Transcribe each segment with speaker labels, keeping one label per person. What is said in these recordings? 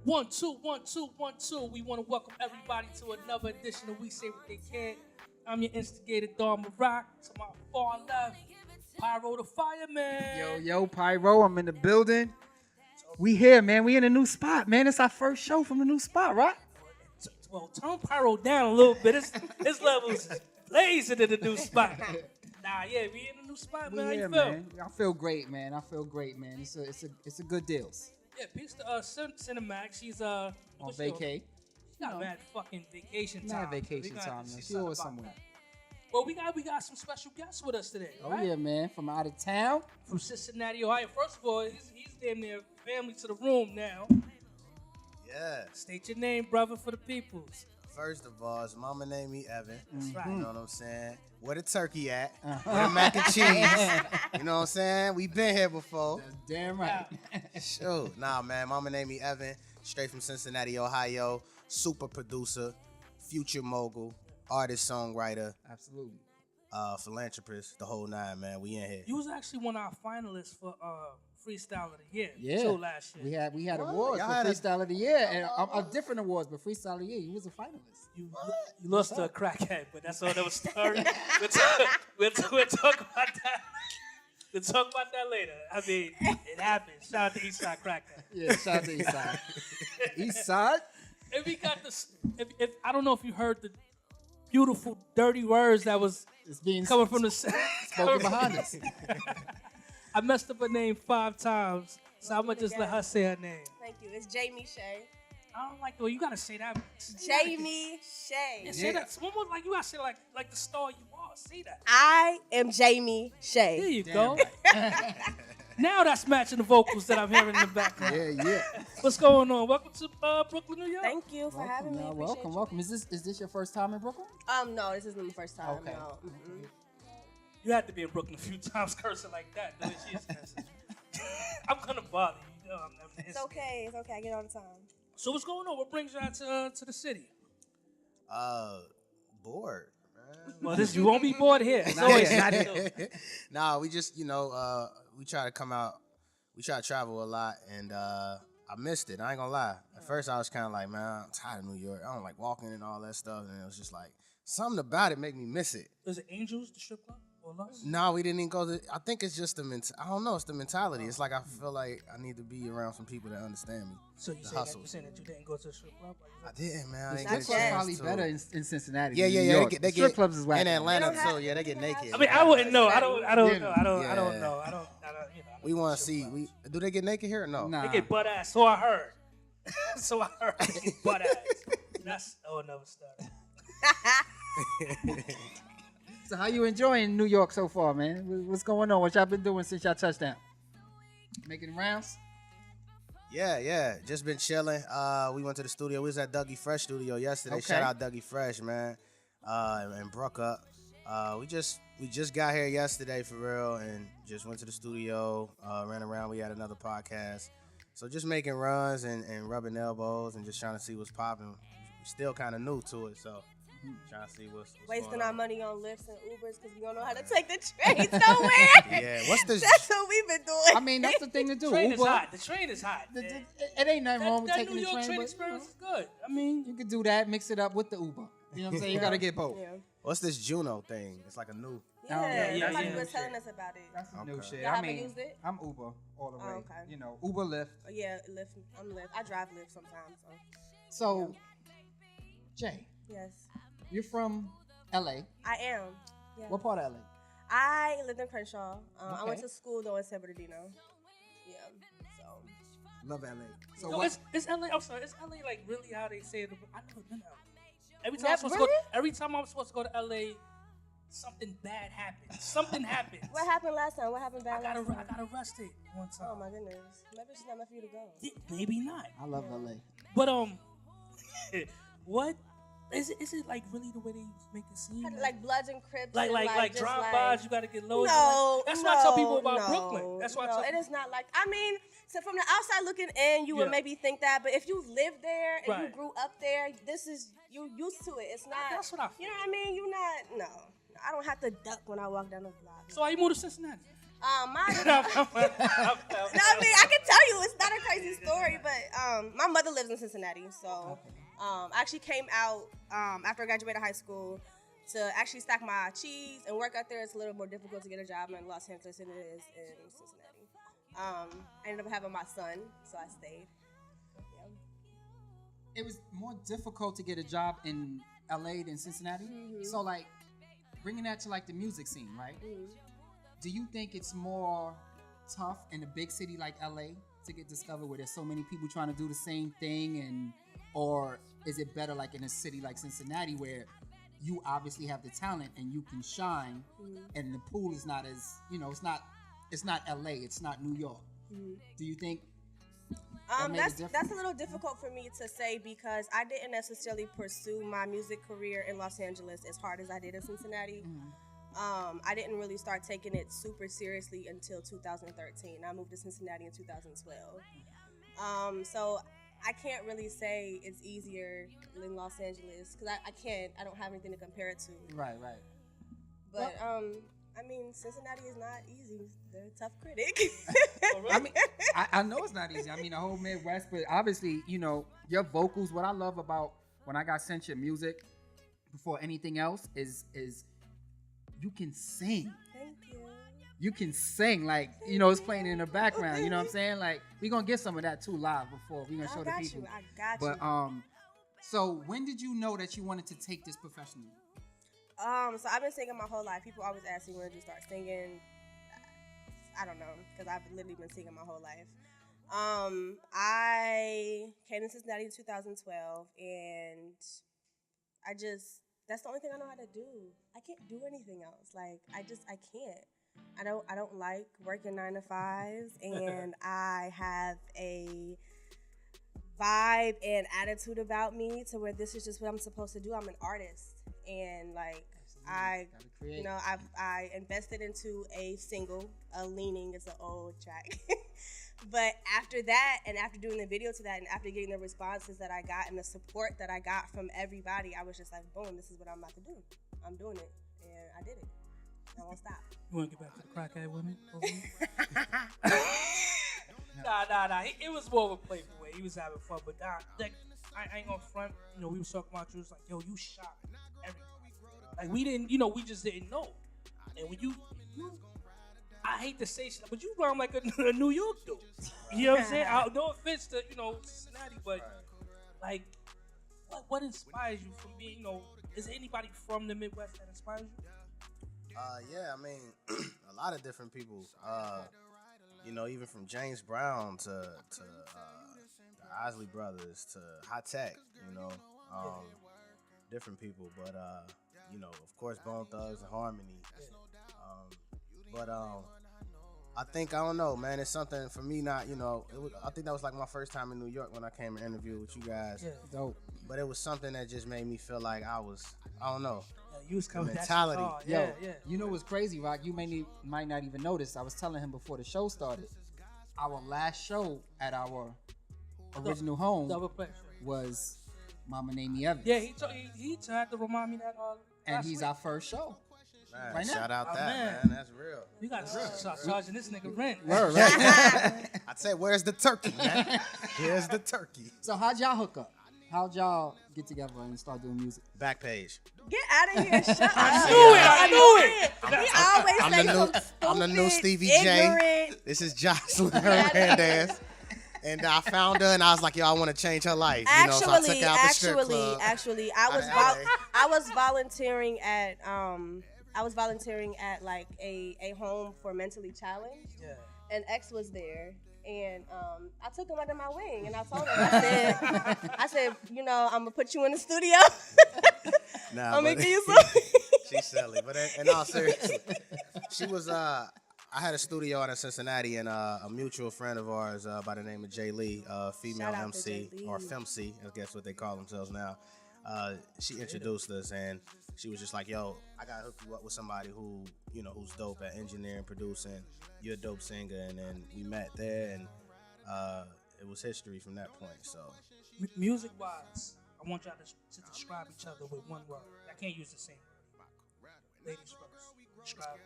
Speaker 1: 1, 2, 1, 2, 1, 2. We want to welcome everybody to another edition of We Say What They Can. I'm your instigator, MOROCK. To my far left, PYRO the Fireman.
Speaker 2: Yo, PYRO, I'm in the building. We here, man. We in a new spot, man. It's our first show from the new spot, right?
Speaker 1: Well, tone PYRO down a little bit. His levels blazing in the new spot. Nah, yeah, we in a new spot, man. How you feel?
Speaker 2: Man. I feel great, man. It's a good deals.
Speaker 1: Yeah, peace to CINCINNATI. She's
Speaker 2: On vacay.
Speaker 1: She got mad fucking vacation time.
Speaker 2: Mad vacation time, man. She always somewhere.
Speaker 1: Well, we got some special guests with us today.
Speaker 2: Oh
Speaker 1: right?
Speaker 2: yeah, man. From out of town.
Speaker 1: From Cincinnati, Ohio. First of all, he's damn near family to the room now.
Speaker 3: Yeah.
Speaker 1: State your name, brother, for the peoples.
Speaker 3: First of all, it's Mamanameevan.
Speaker 1: That's right.
Speaker 3: You know what I'm saying? Where the turkey at? Where the mac and cheese? You know what I'm saying? We been here before.
Speaker 2: That's damn right.
Speaker 3: Sure. Nah, man. Mamanameevan, straight from Cincinnati, Ohio. Super producer, future mogul, artist, songwriter.
Speaker 2: Absolutely.
Speaker 3: Philanthropist, the whole nine, man. We in here.
Speaker 1: You was actually one of our finalists for Freestyle of the Year.
Speaker 2: Yeah.
Speaker 1: Show last year.
Speaker 2: We had awards
Speaker 3: Y'all
Speaker 2: for
Speaker 3: had
Speaker 2: Freestyle of the Year, and different awards, but Freestyle of the Year, you was a finalist.
Speaker 1: You lost to a crackhead, but that's all that was story. We'll talk about that. We'll talk about that later. I mean, it happened. Shout out to Eastside Crackhead.
Speaker 2: Yeah, shout out to Eastside. Eastside?
Speaker 1: And we got this. If I don't know if you heard the beautiful, dirty words that was
Speaker 2: It's being
Speaker 1: coming from the
Speaker 2: spoken behind us.
Speaker 1: I messed up her name 5 times, so I'm gonna just let her say her name.
Speaker 4: Thank you. It's Jayme Shaye.
Speaker 1: I don't like the way you gotta say that.
Speaker 4: Jayme Shaye.
Speaker 1: Yeah, say that. One more, like you gotta say like the star you are. Say that.
Speaker 4: I am Jayme
Speaker 1: There
Speaker 4: Shaye.
Speaker 1: you go. Now that's matching the vocals that I'm hearing in the background.
Speaker 2: Yeah.
Speaker 1: What's going on? Welcome to Brooklyn, New York.
Speaker 4: Thank you for having me. Appreciate
Speaker 2: Welcome. Is this your first time in Brooklyn?
Speaker 4: you. No, this isn't the first time.
Speaker 2: Okay.
Speaker 4: No.
Speaker 1: You had to be in Brooklyn a few times cursing like that. The way she is cursing. I'm gonna bother you. I'm never
Speaker 4: It's okay. It's okay. I get it all the time.
Speaker 1: So what's going on? What brings you out to the city?
Speaker 3: Bored, man.
Speaker 1: Well, you won't be bored here. It's always not here.
Speaker 3: Nah, we just, we try to come out. We try to travel a lot, and I missed it. I ain't gonna lie. At first, I was kind of like, man, I'm tired of New York. I don't like walking and all that stuff, and it was just like something about it make me miss it.
Speaker 1: Was it Angels, the strip club, or Lux?
Speaker 3: No, we didn't even go to. I think it's just I don't know. It's the mentality. It's like I feel like I need to be around some people that understand me.
Speaker 1: So you
Speaker 3: The
Speaker 1: saying
Speaker 3: hustle.
Speaker 1: that you didn't go to the strip club?
Speaker 3: I didn't, man. I didn't
Speaker 4: Not
Speaker 3: get a
Speaker 4: yet.
Speaker 3: chance
Speaker 2: Probably
Speaker 3: to.
Speaker 2: better in Cincinnati.
Speaker 3: Yeah,
Speaker 2: than
Speaker 3: yeah,
Speaker 2: New
Speaker 3: yeah.
Speaker 2: York.
Speaker 3: They
Speaker 2: Strip
Speaker 3: get
Speaker 2: clubs is whack.
Speaker 3: in Atlanta
Speaker 4: They don't
Speaker 3: too.
Speaker 4: have-
Speaker 3: Yeah, they get
Speaker 4: they don't
Speaker 3: naked.
Speaker 1: I mean, I wouldn't know. I don't
Speaker 3: Yeah.
Speaker 1: know. You know.
Speaker 3: We want to see. Do they get naked here or no?
Speaker 2: Nah.
Speaker 1: They get butt ass. So I heard. They get butt ass. That's another story.
Speaker 2: So how you enjoying New York so far, man? What's going on? What y'all been doing since y'all touched down? Making rounds?
Speaker 3: Yeah. Just been chilling. We went to the studio. We was at Dougie Fresh studio yesterday.
Speaker 2: Okay.
Speaker 3: Shout out Dougie Fresh, man. And Brook up. We just got here yesterday for real, and just went to the studio. Ran around. We had another podcast. So just making runs and rubbing elbows and just trying to see what's popping. We still kind of new to it, so trying to see what's
Speaker 4: Wasting
Speaker 3: going
Speaker 4: our
Speaker 3: on.
Speaker 4: money on Lyfts and Ubers because we don't know how to take the trains nowhere.
Speaker 3: Yeah. What's this?
Speaker 4: That's what we've been doing.
Speaker 2: I mean, that's the thing to do.
Speaker 1: The train is
Speaker 2: Uber,
Speaker 1: hot. The train is hot. man.
Speaker 2: it ain't nothing wrong with
Speaker 1: That
Speaker 2: taking
Speaker 1: New
Speaker 2: the
Speaker 1: York train
Speaker 2: but,
Speaker 1: experience is good. I mean,
Speaker 2: you could do that, mix it up with the Uber. You know what I'm saying? You got to get both.
Speaker 4: Yeah.
Speaker 3: What's this Juno thing? It's like a new.
Speaker 4: Yeah,
Speaker 1: yeah,
Speaker 4: somebody
Speaker 1: yeah.
Speaker 4: was telling us about it.
Speaker 2: That's some new
Speaker 3: Okay.
Speaker 2: shit.
Speaker 4: Y'all
Speaker 2: I
Speaker 4: haven't
Speaker 2: mean,
Speaker 4: used it?
Speaker 2: I'm Uber all the way.
Speaker 4: okay.
Speaker 2: You know, Uber, Lyft.
Speaker 4: Oh, yeah, Lyft. I'm Lyft. I drive Lyft sometimes. So.
Speaker 2: So, Jay,
Speaker 4: Yes,
Speaker 2: you're from L.A.
Speaker 4: I am. Yeah.
Speaker 2: What part of L.A.?
Speaker 4: I lived in Crenshaw. I went
Speaker 2: Okay.
Speaker 4: to school though in San Bernardino. Yeah. So.
Speaker 2: Love L.A. So
Speaker 1: no,
Speaker 2: what?
Speaker 1: it's LA. I'm sorry. It's LA like really how they say it. I never been out. Every time I'm supposed to go to LA, something bad happened. Something happened.
Speaker 4: What happened last time? What happened
Speaker 1: I
Speaker 4: bad
Speaker 1: got
Speaker 4: last time?
Speaker 1: arrested one time.
Speaker 4: Oh my goodness. Maybe it's not meant for you to go.
Speaker 1: Maybe not.
Speaker 2: I love L.A.
Speaker 1: But what is it? Is it like really the way they make it seem?
Speaker 4: Like Bloods and Crips.
Speaker 1: like
Speaker 4: and just
Speaker 1: drive-bys. You got to get loaded.
Speaker 4: No,
Speaker 1: That's
Speaker 4: no,
Speaker 1: why I tell people about
Speaker 4: no,
Speaker 1: Brooklyn. That's why I
Speaker 4: no,
Speaker 1: tell
Speaker 4: it is not like. I mean, so from the outside looking in, you
Speaker 1: Yeah.
Speaker 4: would maybe think that, but if you live there and you
Speaker 1: Right.
Speaker 4: grew up there, this is you used to it. It's not.
Speaker 1: That's what I feel.
Speaker 4: You know what I mean? You're not. No, I don't have to duck when I walk down the block.
Speaker 1: So I moved to Cincinnati.
Speaker 4: Mine. No, I mean I can tell you it's not a crazy story, but my mother lives in Cincinnati, so I actually came out after I graduated high school to actually stack my cheese and work out there. It's a little more difficult to get a job in Los Angeles than it is in Cincinnati. I ended up having my son, so I stayed.
Speaker 2: It was more difficult to get a job in LA than Cincinnati.
Speaker 4: Mm-hmm.
Speaker 2: So like bringing that to like the music scene, right?
Speaker 4: Mm-hmm.
Speaker 2: Do you think it's more tough in a big city like LA to get discovered where there's so many people trying to do the same thing, and or is it better like in a city like Cincinnati where you obviously have the talent and you can shine, and the pool is not as, you know, it's not LA, it's not New York. Do you think
Speaker 4: that's a little difficult for me to say because I didn't necessarily pursue my music career in Los Angeles as hard as I did in Cincinnati. I didn't really start taking it super seriously until 2013. I moved to Cincinnati in 2012. So I can't really say it's easier than Los Angeles because I don't have anything to compare it to.
Speaker 2: Right.
Speaker 4: But I mean, Cincinnati is not easy. They're a tough critic.
Speaker 2: I mean, I know it's not easy. I mean, the whole Midwest, but obviously, you know, your vocals. What I love about when I got sent your music before anything else is you can sing.
Speaker 4: Thank you.
Speaker 2: You can sing, like, you know, it's playing in the background. You know what I'm saying? Like, we're gonna get some of that too live before we're gonna show the people.
Speaker 4: I got you.
Speaker 2: But so when did you know that you wanted to take this professionally?
Speaker 4: So I've been singing my whole life. People always ask me when did you start singing. I don't know, because I've literally been singing my whole life. I came to Cincinnati in 2012, and that's the only thing I know how to do. I can't do anything else. Like, I can't. I don't like working 9 to 5s, and I have a vibe and attitude about me to where this is just what I'm supposed to do. I'm an artist. And like I invested into a single, Leaning. It's an old track. But after that, and after doing the video to that, and after getting the responses that I got and the support that I got from everybody, I was just like, boom, this is what I'm about to do. I'm doing it, and I did it. I won't stop.
Speaker 1: You want to get back to the crackhead women? Nah. It was more of a playful way. He was having fun, but like, I ain't gonna front. You know, we was talking about you. It was like, yo, you shot everything. Like, we didn't, you know, we just didn't know. And when you I hate to say shit, but you rhyme like a New York dude. You know what I'm saying? No offense to, you know, Cincinnati, but like, what inspires you from being, you know, is there anybody from the Midwest that inspires you?
Speaker 3: Yeah, I mean, a lot of different people. You know, even from James Brown to the Isley Brothers to High Tech, you know, different people. But, you know, of course, Bone Thugs and Harmony. But I think, I don't know, man, it's something for me not, you know, I think that was like my first time in New York when I came and interviewed with you guys.
Speaker 1: Yeah.
Speaker 2: Dope.
Speaker 3: But it was something that just made me feel like I don't know.
Speaker 1: You was coming
Speaker 3: mentality.
Speaker 1: Yeah.
Speaker 2: You know what's crazy, Rock? You might not even notice. I was telling him before the show started. Our last show at our original home was Mamanameevan.
Speaker 1: Yeah, he tried to remind me that.
Speaker 2: And he's our first show.
Speaker 3: Man,
Speaker 2: right now.
Speaker 3: Shout out that, man. That's real.
Speaker 1: You got to start charging this nigga rent.
Speaker 2: Right.
Speaker 3: I'd say, where's the turkey, man? Here's the turkey.
Speaker 2: So how'd y'all hook up? How'd y'all get together and start doing music?
Speaker 3: Back page.
Speaker 4: Get out of here. Shut up.
Speaker 1: I knew it.
Speaker 4: He always say something stupid,
Speaker 3: I'm the new Stevie
Speaker 4: ignorant.
Speaker 3: J. This is Jocelyn Hernandez. And I found her, and I was like, yo, I want to change her life. You know, so I took her out the strip club.
Speaker 4: Actually, I was volunteering at like a home for mentally challenged. Yeah. And X was there. And I took him under my wing, and I told him, I said, you know, I'm gonna put you in the studio. I'm making you something.
Speaker 3: She's silly, but in all seriousness, she was. I had a studio out in Cincinnati, and a mutual friend of ours by the name of Jayme, female MC or FemC, I guess what they call themselves now. She introduced us, and she was just like, yo, I gotta hook you up with somebody who, you know, who's dope at engineering, producing. You're a dope singer. And then we met there, and it was history from that point. So
Speaker 1: music wise, I want y'all to describe each other with one word. I can't use the same word. Ladies first. Describe.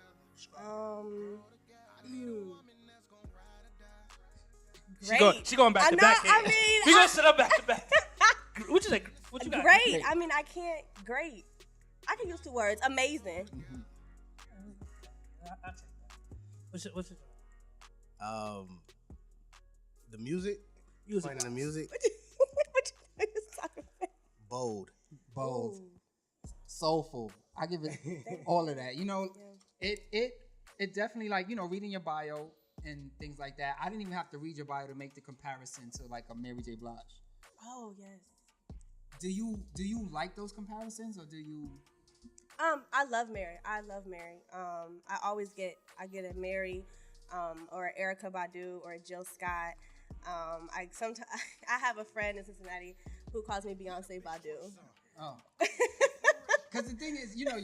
Speaker 4: Great.
Speaker 1: She going back to back.
Speaker 4: I mean,
Speaker 1: we gonna sit up back to back. What you say? What you got?
Speaker 4: Great. I mean, I can't. Great. I can use 2 words. Amazing.
Speaker 1: I'll take that. What's it?
Speaker 3: The music. Playing the music.
Speaker 4: What you talking about?
Speaker 3: Bold.
Speaker 2: Bold. Soulful. I give it all of that. You know, it definitely, like, you know, reading your bio and things like that. I didn't even have to read your bio to make the comparison to like a Mary J. Blige.
Speaker 4: Oh yes.
Speaker 2: Do you like those comparisons, or do you?
Speaker 4: I love Mary. I get a Mary, or an Erykah Badu or a Jill Scott. I have a friend in Cincinnati who calls me Beyonce Badu.
Speaker 2: Oh. Because the thing is, you know,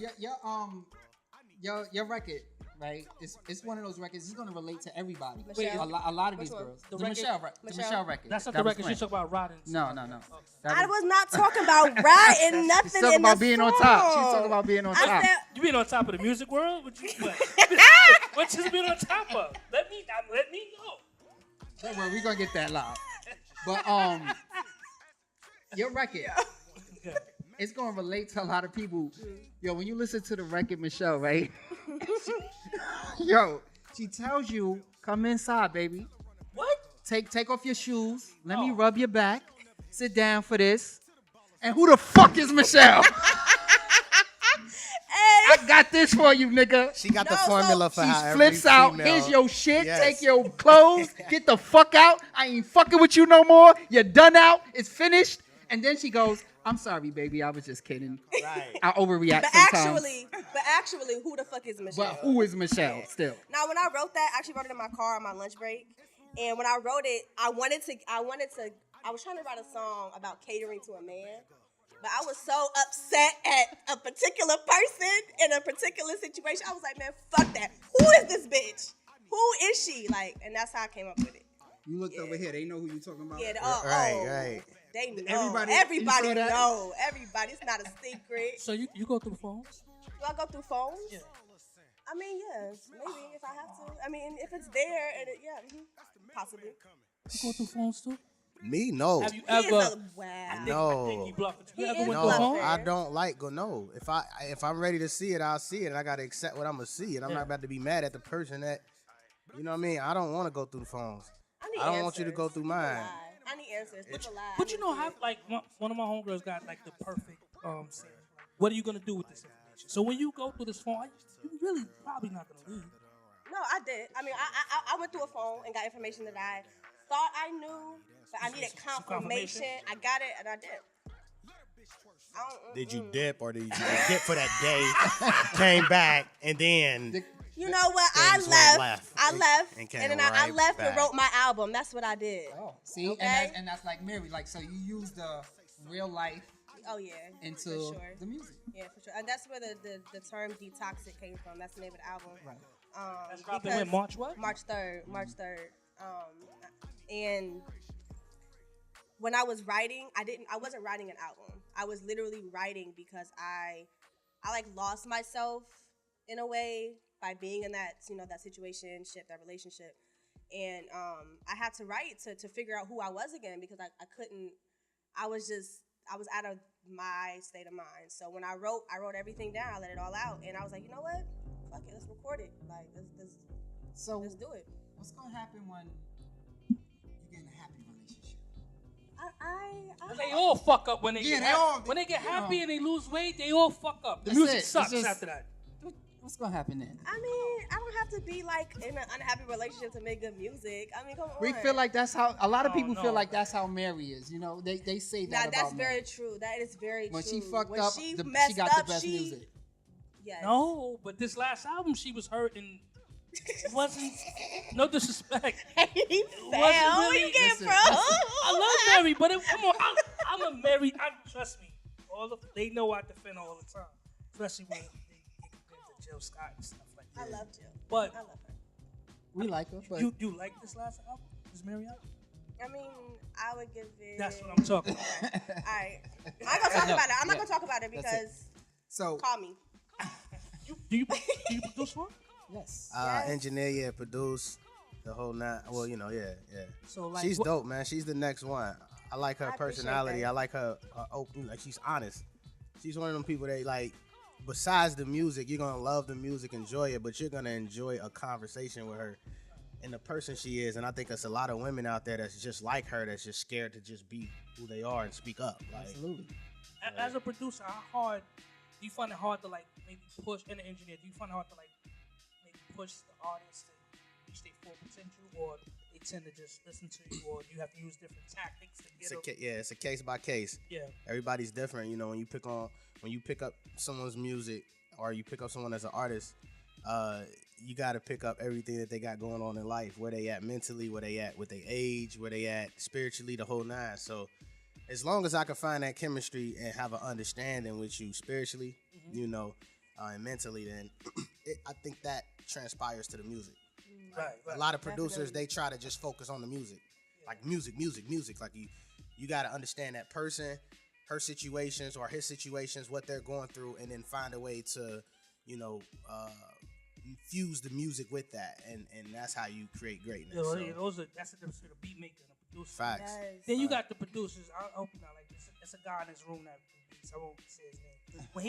Speaker 2: your record, right? It's one of those records. It's going to relate to everybody.
Speaker 4: Michelle?
Speaker 2: A lot of these
Speaker 4: Which one?
Speaker 2: girls.
Speaker 1: The
Speaker 2: The
Speaker 1: record?
Speaker 2: Michelle record.
Speaker 1: That's not
Speaker 2: That
Speaker 1: the
Speaker 2: was
Speaker 1: record. She
Speaker 2: Prince.
Speaker 1: talk about riding.
Speaker 2: No.
Speaker 4: I was not talking about riding nothing.
Speaker 2: She's talking
Speaker 4: in
Speaker 2: about
Speaker 4: the
Speaker 2: being
Speaker 4: song.
Speaker 2: on top. She's talking about being on
Speaker 4: I
Speaker 2: top.
Speaker 4: said,
Speaker 1: You being on top of the music world? What you been on top of? Let me know.
Speaker 2: Don't worry, we're gonna get that loud. But your record, it's gonna relate to a lot of people. Yo, when you listen to the record, Michelle, right? She tells you, come inside, baby.
Speaker 1: What?
Speaker 2: Take off your shoes. Let me rub your back. Sit down for this. And who the fuck is Michelle? I got this for you, nigga.
Speaker 3: She got the formula for
Speaker 2: She
Speaker 3: how every
Speaker 2: flips out.
Speaker 3: female-
Speaker 2: Here's your shit.
Speaker 3: Yes.
Speaker 2: Take your clothes. Get the fuck out. I ain't fucking with you no more. You're done out. It's finished. And then she goes, I'm sorry, baby. I was just kidding.
Speaker 3: Right.
Speaker 2: I overreact
Speaker 4: but
Speaker 2: sometimes.
Speaker 4: actually, who the fuck is Michelle?
Speaker 2: But who is Michelle still?
Speaker 4: Now, when I wrote that, I actually wrote it in my car on my lunch break. And when I wrote it, I was trying to write a song about catering to a man. But I was so upset at a particular person in a particular situation. I was like, man, fuck that. Who is this bitch? Who is she? Like, and that's how I came up with it.
Speaker 2: You looked over here. They know who you talking about.
Speaker 4: Yeah,
Speaker 3: Right.
Speaker 4: They know.
Speaker 2: Everybody-
Speaker 4: Everybody
Speaker 2: you saw that?
Speaker 4: know. Everybody. It's not a secret.
Speaker 1: So you go through phones?
Speaker 4: Do I go through phones?
Speaker 1: Yeah.
Speaker 4: I mean, yes, maybe if I have to. I mean, if it's there, possibly.
Speaker 1: You go through phones too?
Speaker 3: Me? No.
Speaker 1: Have you
Speaker 4: He is
Speaker 1: ever?
Speaker 4: wow.
Speaker 3: No.
Speaker 1: I think he bluffing. You
Speaker 4: He
Speaker 1: ever
Speaker 4: is
Speaker 1: went
Speaker 3: No,
Speaker 1: through
Speaker 4: bluffing.
Speaker 1: phones?
Speaker 3: I don't like go. No, if I'm ready to see it, I'll see it, and I gotta accept what I'm gonna see, and I'm not about to be mad at the person that, you know what I mean. I don't want to go through the phones.
Speaker 4: I
Speaker 3: don't want you to go through
Speaker 4: People
Speaker 3: mine.
Speaker 4: lie. I need answers. People lie.
Speaker 1: But you know how, like, one of my homegirls got like the perfect saying. What are you gonna do with this information? So when you go through this phone, you really probably not gonna leave.
Speaker 4: No, I did. I mean, I went through a phone and got information that I thought I knew, but I needed
Speaker 1: Some
Speaker 4: confirmation. I got it, and I did.
Speaker 3: Did you dip or did you dip for that day? Came back and then
Speaker 4: You know what? I
Speaker 3: things went
Speaker 4: left.
Speaker 3: left
Speaker 4: I left,
Speaker 3: and came
Speaker 4: and then I
Speaker 3: right
Speaker 4: left
Speaker 3: back.
Speaker 4: and wrote my album. That's what I did.
Speaker 2: Oh, see,
Speaker 4: Okay.
Speaker 2: and that's like Mary. Like, so you use the real life
Speaker 4: Oh yeah,
Speaker 2: into
Speaker 4: for sure.
Speaker 2: the music.
Speaker 4: Yeah, for sure. And that's where the term detoxic came from. That's the name of the album.
Speaker 2: Right.
Speaker 1: That's dropping
Speaker 4: because
Speaker 1: when March what?
Speaker 4: March 3rd. March 3rd. And when I was writing, I wasn't writing an album. I was literally writing because I like lost myself in a way by being in that, that situationship, that relationship. And I had to write to figure out who I was again because I couldn't, I was out of my state of mind. So when I wrote everything down, I let it all out. And I was like, you know what? Fuck it, let's record it. Like, let's do it.
Speaker 2: What's gonna happen when you get in a happy relationship?
Speaker 1: They all fuck up when they
Speaker 2: Yeah,
Speaker 1: get
Speaker 2: they all-
Speaker 1: when they get
Speaker 2: you
Speaker 1: happy
Speaker 2: know.
Speaker 1: and they lose weight. They all fuck up. The
Speaker 2: That's
Speaker 1: music
Speaker 2: it. It's
Speaker 1: sucks
Speaker 2: just-
Speaker 1: after that.
Speaker 2: What's gonna happen then?
Speaker 4: I mean, I don't have to be like in an unhappy relationship to make good music. I mean, come on.
Speaker 2: We feel like that's how a lot of people
Speaker 1: No.
Speaker 2: feel like that's how Mary is. You know, they say that
Speaker 4: Now,
Speaker 2: about
Speaker 4: that's
Speaker 2: Mary.
Speaker 4: very true. That is very
Speaker 2: When
Speaker 4: true.
Speaker 2: she fucked
Speaker 4: When
Speaker 2: up,
Speaker 4: she
Speaker 2: she
Speaker 4: messed
Speaker 2: got
Speaker 4: up,
Speaker 2: the best music.
Speaker 4: Yes.
Speaker 1: No, but this last album, she was hurt and it wasn't. No disrespect.
Speaker 4: He
Speaker 1: wasn't
Speaker 4: fell. Where
Speaker 1: really-
Speaker 4: you get
Speaker 2: Listen,
Speaker 4: from?
Speaker 1: I love Mary, but come on, I'm a Mary. Trust me, they know I defend all the time, especially when they get compared to Jill Scott and stuff like that.
Speaker 4: I love Jill.
Speaker 1: But
Speaker 4: I love her.
Speaker 2: We like her, but
Speaker 1: you like this last album? This Mary album?
Speaker 4: I mean, I would give it.
Speaker 1: That's what I'm talking about.
Speaker 4: All right. I'm not gonna talk about it. I'm not
Speaker 2: Yeah.
Speaker 4: gonna talk about it
Speaker 2: That's
Speaker 4: because
Speaker 2: so
Speaker 4: call me.
Speaker 1: Do you produce one?
Speaker 2: Yes.
Speaker 4: Yes.
Speaker 3: Engineer, yeah, produce the whole nine. Well, you know, yeah.
Speaker 1: So like,
Speaker 3: She's dope, man. She's the next one. I like her
Speaker 4: I appreciate
Speaker 3: personality.
Speaker 4: that.
Speaker 3: I like her open. Like she's honest. She's one of them people that like. Besides the music, you're gonna love the music, enjoy it, but you're gonna enjoy a conversation with her and the person she is. And I think there's a lot of women out there that's just like her, that's just scared to just be who they are and speak up. Like,
Speaker 2: Absolutely.
Speaker 1: as a producer, how hard do you find it hard to like maybe push, and an engineer, do you find it hard to like maybe push the artist to reach their full potential, or they tend to just listen to you, or you have to use different tactics to get them?
Speaker 3: it's a case by case.
Speaker 1: Yeah.
Speaker 3: Everybody's different. You know, when you pick up someone's music or you pick up someone as an artist, you got to pick up everything that they got going on in life, where they at mentally, where they at with their age, where they at spiritually, the whole nine. So as long as I can find that chemistry and have an understanding with you spiritually, you know, and mentally, then I think that transpires to the music.
Speaker 1: Right.
Speaker 3: A lot of producers,
Speaker 4: Definitely.
Speaker 3: they try to just focus on the music. Like music. Like you got to understand that person, her situations or his situations, what they're going through, and then find a way to, you know, infuse the music with that. And that's how you create greatness.
Speaker 1: Yeah,
Speaker 3: So,
Speaker 1: that's the difference between a beat maker and a producer.
Speaker 3: facts.
Speaker 4: Yes.
Speaker 1: Then you got the producers. I hope you're not like this. It's a guy in this room that beats. I won't say his name. When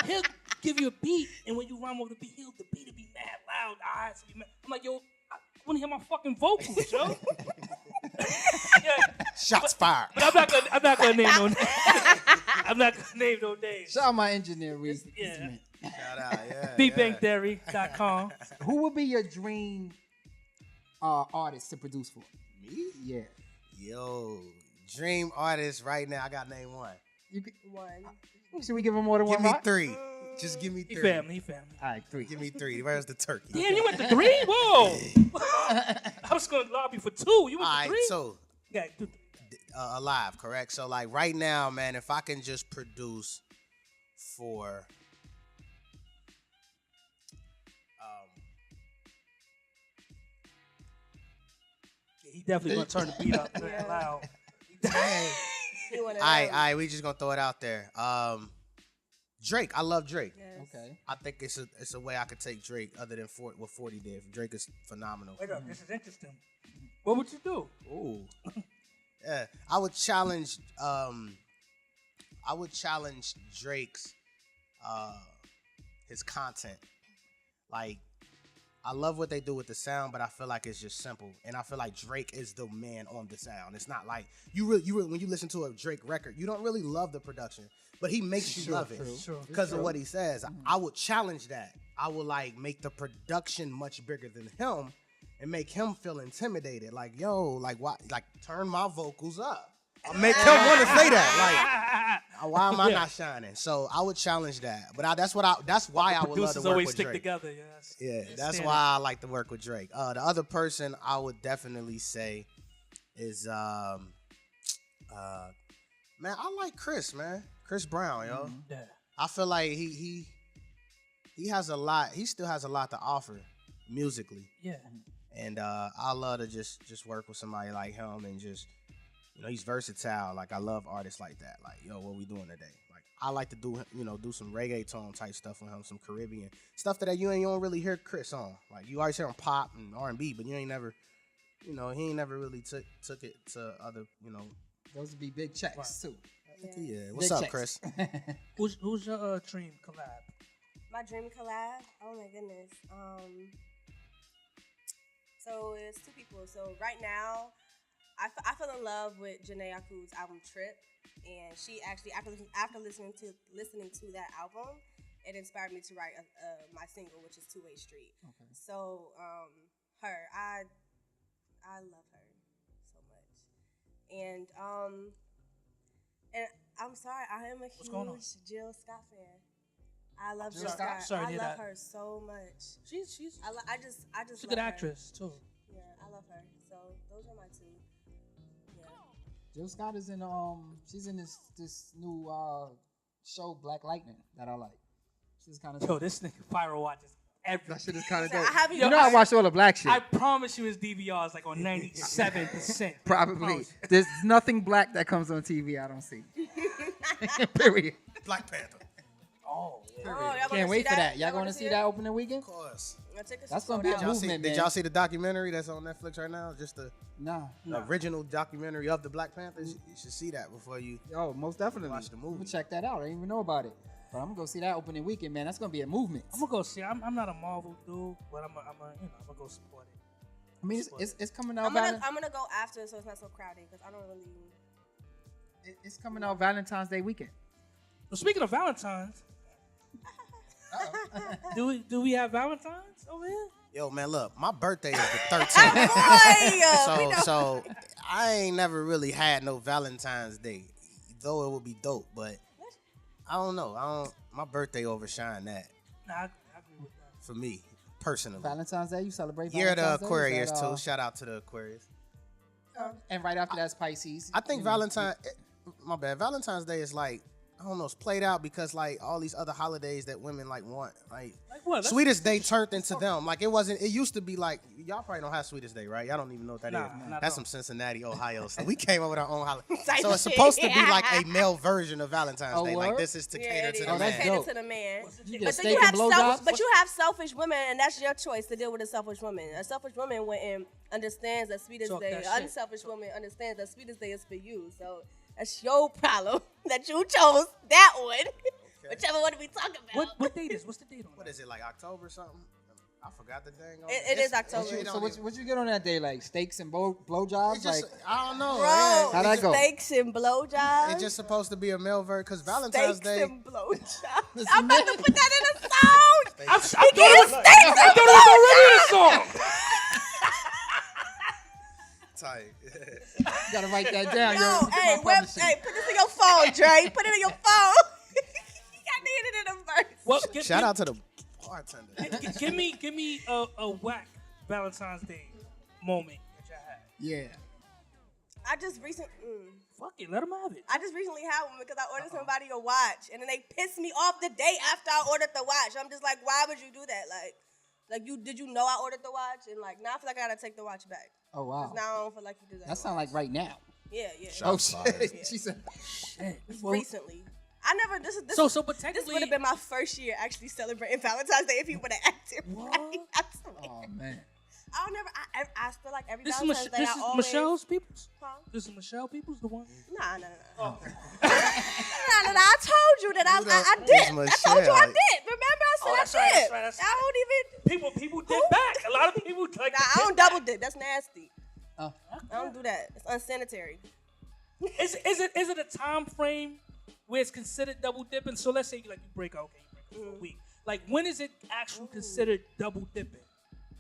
Speaker 1: he'll give you a beat, and when you rhyme over the beat, the beat will be mad loud. The eyes will be mad. I'm like, yo, I want to hear my fucking vocals, yo. Yeah,
Speaker 3: Shots fired.
Speaker 1: but I'm not gonna name no names. I'm not gonna name no names.
Speaker 2: Shout out my engineer, Reese.
Speaker 1: Yeah.
Speaker 3: Shout out, yeah.
Speaker 1: BeatBankTheory.com.
Speaker 2: Who would be your dream artist to produce for?
Speaker 3: Me?
Speaker 2: Yeah.
Speaker 3: Yo, dream artist right now. I got to name one.
Speaker 2: You could,
Speaker 4: One.
Speaker 2: should we give him more than
Speaker 3: Give
Speaker 2: one
Speaker 3: me
Speaker 2: rock?
Speaker 3: 3. Just give me
Speaker 1: He
Speaker 3: 3.
Speaker 1: family.
Speaker 2: All right, 3.
Speaker 3: Give me 3. Where's the turkey?
Speaker 1: Damn, you went to 3? Whoa. I was gonna lobby for 2. You went
Speaker 3: All
Speaker 1: to
Speaker 3: right,
Speaker 1: 3?
Speaker 3: so
Speaker 1: Yeah,
Speaker 3: alive, correct? So like right now, man, if I can just produce for
Speaker 1: he definitely gonna turn the beat up
Speaker 4: Yeah.
Speaker 1: loud.
Speaker 4: He one of
Speaker 3: all
Speaker 4: them.
Speaker 3: right, we just gonna throw it out there. Drake, I love Drake.
Speaker 4: Yes.
Speaker 2: Okay.
Speaker 3: I think it's a way I could take Drake other than what 40 did. Drake is phenomenal.
Speaker 1: Wait up, this is interesting. What would you do?
Speaker 3: Ooh. Yeah, I would challenge Drake's his content. Like, I love what they do with the sound, but I feel like it's just simple. And I feel like Drake is the man on the sound. It's not like you really when you listen to a Drake record, you don't really love the production, but he makes you love it
Speaker 1: Sure.
Speaker 3: because of what he says. I would challenge that. I would like make the production much bigger than him and make him feel intimidated. Like, yo, like why? Like, turn my vocals up. I make him want to say that. Like, why am I not shining? So I would challenge that. But that's why I would love to
Speaker 1: Producers
Speaker 3: work
Speaker 1: always
Speaker 3: with
Speaker 1: stick
Speaker 3: Drake.
Speaker 1: together. Yes.
Speaker 3: Yeah, that's
Speaker 1: Stand
Speaker 3: why I like to work with Drake. The other person I would definitely say is man, I like Chris Brown, yo.
Speaker 1: Yeah.
Speaker 3: I feel like he has a lot. He still has a lot to offer musically,
Speaker 1: Yeah.
Speaker 3: and I love to just work with somebody like him and just, you know, he's versatile. Like, I love artists like that. Like, yo, what we doing today? Like, I like to do some reggaeton type stuff with him, some Caribbean stuff that you don't really hear Chris on. Like, you always hear him pop and R&B, but you ain't never, he ain't never really took it to other,
Speaker 2: Those would be big checks, too.
Speaker 3: Yeah. What's
Speaker 2: Big
Speaker 3: up,
Speaker 2: checks.
Speaker 3: Chris?
Speaker 1: Who's your dream collab?
Speaker 4: My dream collab? Oh my goodness. So it's 2 people. So right now, I fell in love with Janae Aku's album Trip, and she actually after listening to that album, it inspired me to write my single, which is Two-Way Street.
Speaker 2: Okay.
Speaker 4: So her, I love her so much, and I'm sorry, I am a
Speaker 1: What's going on?
Speaker 4: huge Jill Scott fan. I love
Speaker 2: Jill
Speaker 4: Jill
Speaker 2: Scott?
Speaker 4: Scott.
Speaker 1: Sorry to
Speaker 4: I
Speaker 1: hear
Speaker 4: love
Speaker 1: that.
Speaker 4: her so much.
Speaker 1: She's
Speaker 4: I just
Speaker 1: a good
Speaker 4: love her.
Speaker 1: actress too.
Speaker 4: Yeah, I love her. So those are my 2. Yeah.
Speaker 2: Jill Scott is in she's in this new show Black Lightning that I like. She's kind of
Speaker 1: Yo, this nigga PYRO watches everything.
Speaker 2: that shit is kind of
Speaker 4: So I
Speaker 2: dope.
Speaker 4: haven't
Speaker 2: You
Speaker 4: even
Speaker 2: know I
Speaker 4: watched-
Speaker 2: watched all the black shit.
Speaker 1: I promise you his DVR is like on 97%.
Speaker 2: Probably. There's nothing black that comes on TV I don't see. Period.
Speaker 3: Black Panther.
Speaker 1: Oh, yeah.
Speaker 4: Oh, y'all
Speaker 2: Can't
Speaker 4: wanna
Speaker 2: wait
Speaker 4: see
Speaker 2: for that.
Speaker 4: that?
Speaker 2: Y'all going to see that opening weekend?
Speaker 3: Of course.
Speaker 2: That's gonna be a movement,
Speaker 3: Did
Speaker 2: man.
Speaker 3: y'all see the documentary that's on Netflix right now? Just the
Speaker 2: Nah.
Speaker 3: original documentary of the Black Panthers. You should see that before you.
Speaker 2: Yo, most definitely.
Speaker 3: Watch the movie.
Speaker 2: I'm gonna check that out. I didn't even know about it. But I'm gonna go see that opening weekend, man. That's gonna be a movement.
Speaker 1: I'm gonna go see. I'm not a Marvel dude, but I'm gonna go support it.
Speaker 2: I mean, it's coming out.
Speaker 4: I'm gonna go after so it's not so crowded because I don't really.
Speaker 2: It's coming out Valentine's Day weekend.
Speaker 1: Well, speaking of Valentine's, do we have Valentine's over here?
Speaker 3: Yo, man, look, my birthday is the 13th. So I ain't never really had no Valentine's Day, though it would be dope. But I don't know. My birthday overshine that.
Speaker 1: Nah, I agree with that.
Speaker 3: For me personally.
Speaker 2: Valentine's Day, you celebrate
Speaker 3: Year
Speaker 2: Valentine's
Speaker 3: of the
Speaker 2: Day?
Speaker 3: Aquarius
Speaker 2: Is that,
Speaker 3: too. Shout out to the Aquarius.
Speaker 2: And right after that's Pisces.
Speaker 3: I think my bad. Valentine's Day is like, I don't know, it's played out because like all these other holidays that women like want, like
Speaker 1: what?
Speaker 3: Sweetest Day turned into them. Like it used to be like, y'all probably don't have Sweetest Day, right? Y'all don't even know what that is. That's some Cincinnati, Ohio stuff. We came up with our own holiday. So it's supposed to be like a male version of Valentine's Day. Like this is to cater to the
Speaker 2: that's
Speaker 3: man.
Speaker 2: dope.
Speaker 4: To the man.
Speaker 2: You
Speaker 4: But
Speaker 2: get
Speaker 4: then
Speaker 2: steak and blowjobs?
Speaker 4: but you have selfish women, and that's your choice to deal with a selfish woman. A selfish woman went and understands that Sweetest
Speaker 1: Talk
Speaker 4: Day.
Speaker 1: that
Speaker 4: An
Speaker 1: shit.
Speaker 4: unselfish woman understands that Sweetest Day is for you. So that's your problem that you chose that one. Whichever one we talking about.
Speaker 1: What date is? What's the date on?
Speaker 3: What is it, like October or something? I forgot the dang on
Speaker 4: It is October.
Speaker 2: So what you get on that day? Like steaks and blowjobs? Like
Speaker 3: I don't know.
Speaker 4: Bro,
Speaker 3: Yeah,
Speaker 2: how'd that go?
Speaker 4: steaks and blowjobs.
Speaker 3: it's just supposed to be a male version because Valentine's
Speaker 4: Steaks
Speaker 3: Day.
Speaker 4: and blowjobs. I'm about to put that in a song.
Speaker 1: I thought it was already in a song.
Speaker 3: Tight.
Speaker 2: you gotta write that down.
Speaker 4: Yo,
Speaker 2: Yo,
Speaker 4: hey, put this in your phone, Dre. Put it in your phone. I need it in a verse.
Speaker 1: Well,
Speaker 3: Shout out to the bartender.
Speaker 1: give me a whack Valentine's Day moment that y'all had.
Speaker 2: Yeah.
Speaker 4: I just recently had one because I ordered somebody a watch, and then they pissed me off the day after I ordered the watch. I'm just like, why would you do that? Like did you know I ordered the watch? And like, now I feel like I gotta take the watch back.
Speaker 2: Oh wow.
Speaker 4: 'Cause now I don't feel like you do that.
Speaker 2: That sounds like right now.
Speaker 4: Yeah.
Speaker 2: Oh shit. She said.
Speaker 4: Recently. I never. This
Speaker 1: But
Speaker 4: this
Speaker 1: technically,
Speaker 4: would have been my first year actually celebrating Valentine's Day if you would have acted right. I swear.
Speaker 2: Oh man.
Speaker 4: I don't never. I feel like every
Speaker 1: this
Speaker 4: Valentine's
Speaker 1: is
Speaker 4: Day
Speaker 1: this
Speaker 4: I
Speaker 1: is
Speaker 4: always.
Speaker 1: Michelle's peoples.
Speaker 4: Huh?
Speaker 1: This is Michelle peoples, the one.
Speaker 4: Nah.
Speaker 1: Oh.
Speaker 4: No. I told you that I did. I told you I
Speaker 3: Michelle?
Speaker 4: did. Remember I said
Speaker 1: that's
Speaker 4: I
Speaker 1: right,
Speaker 4: did.
Speaker 1: that's right, that's
Speaker 4: I don't even.
Speaker 1: People did back. A lot of people like.
Speaker 4: Nah, I don't double dip. That's nasty.
Speaker 2: Oh.
Speaker 4: I don't do that. It's unsanitary.
Speaker 1: Is it a time frame where it's considered double dipping? So let's say like you break up for a week. Like when is it actually considered double dipping?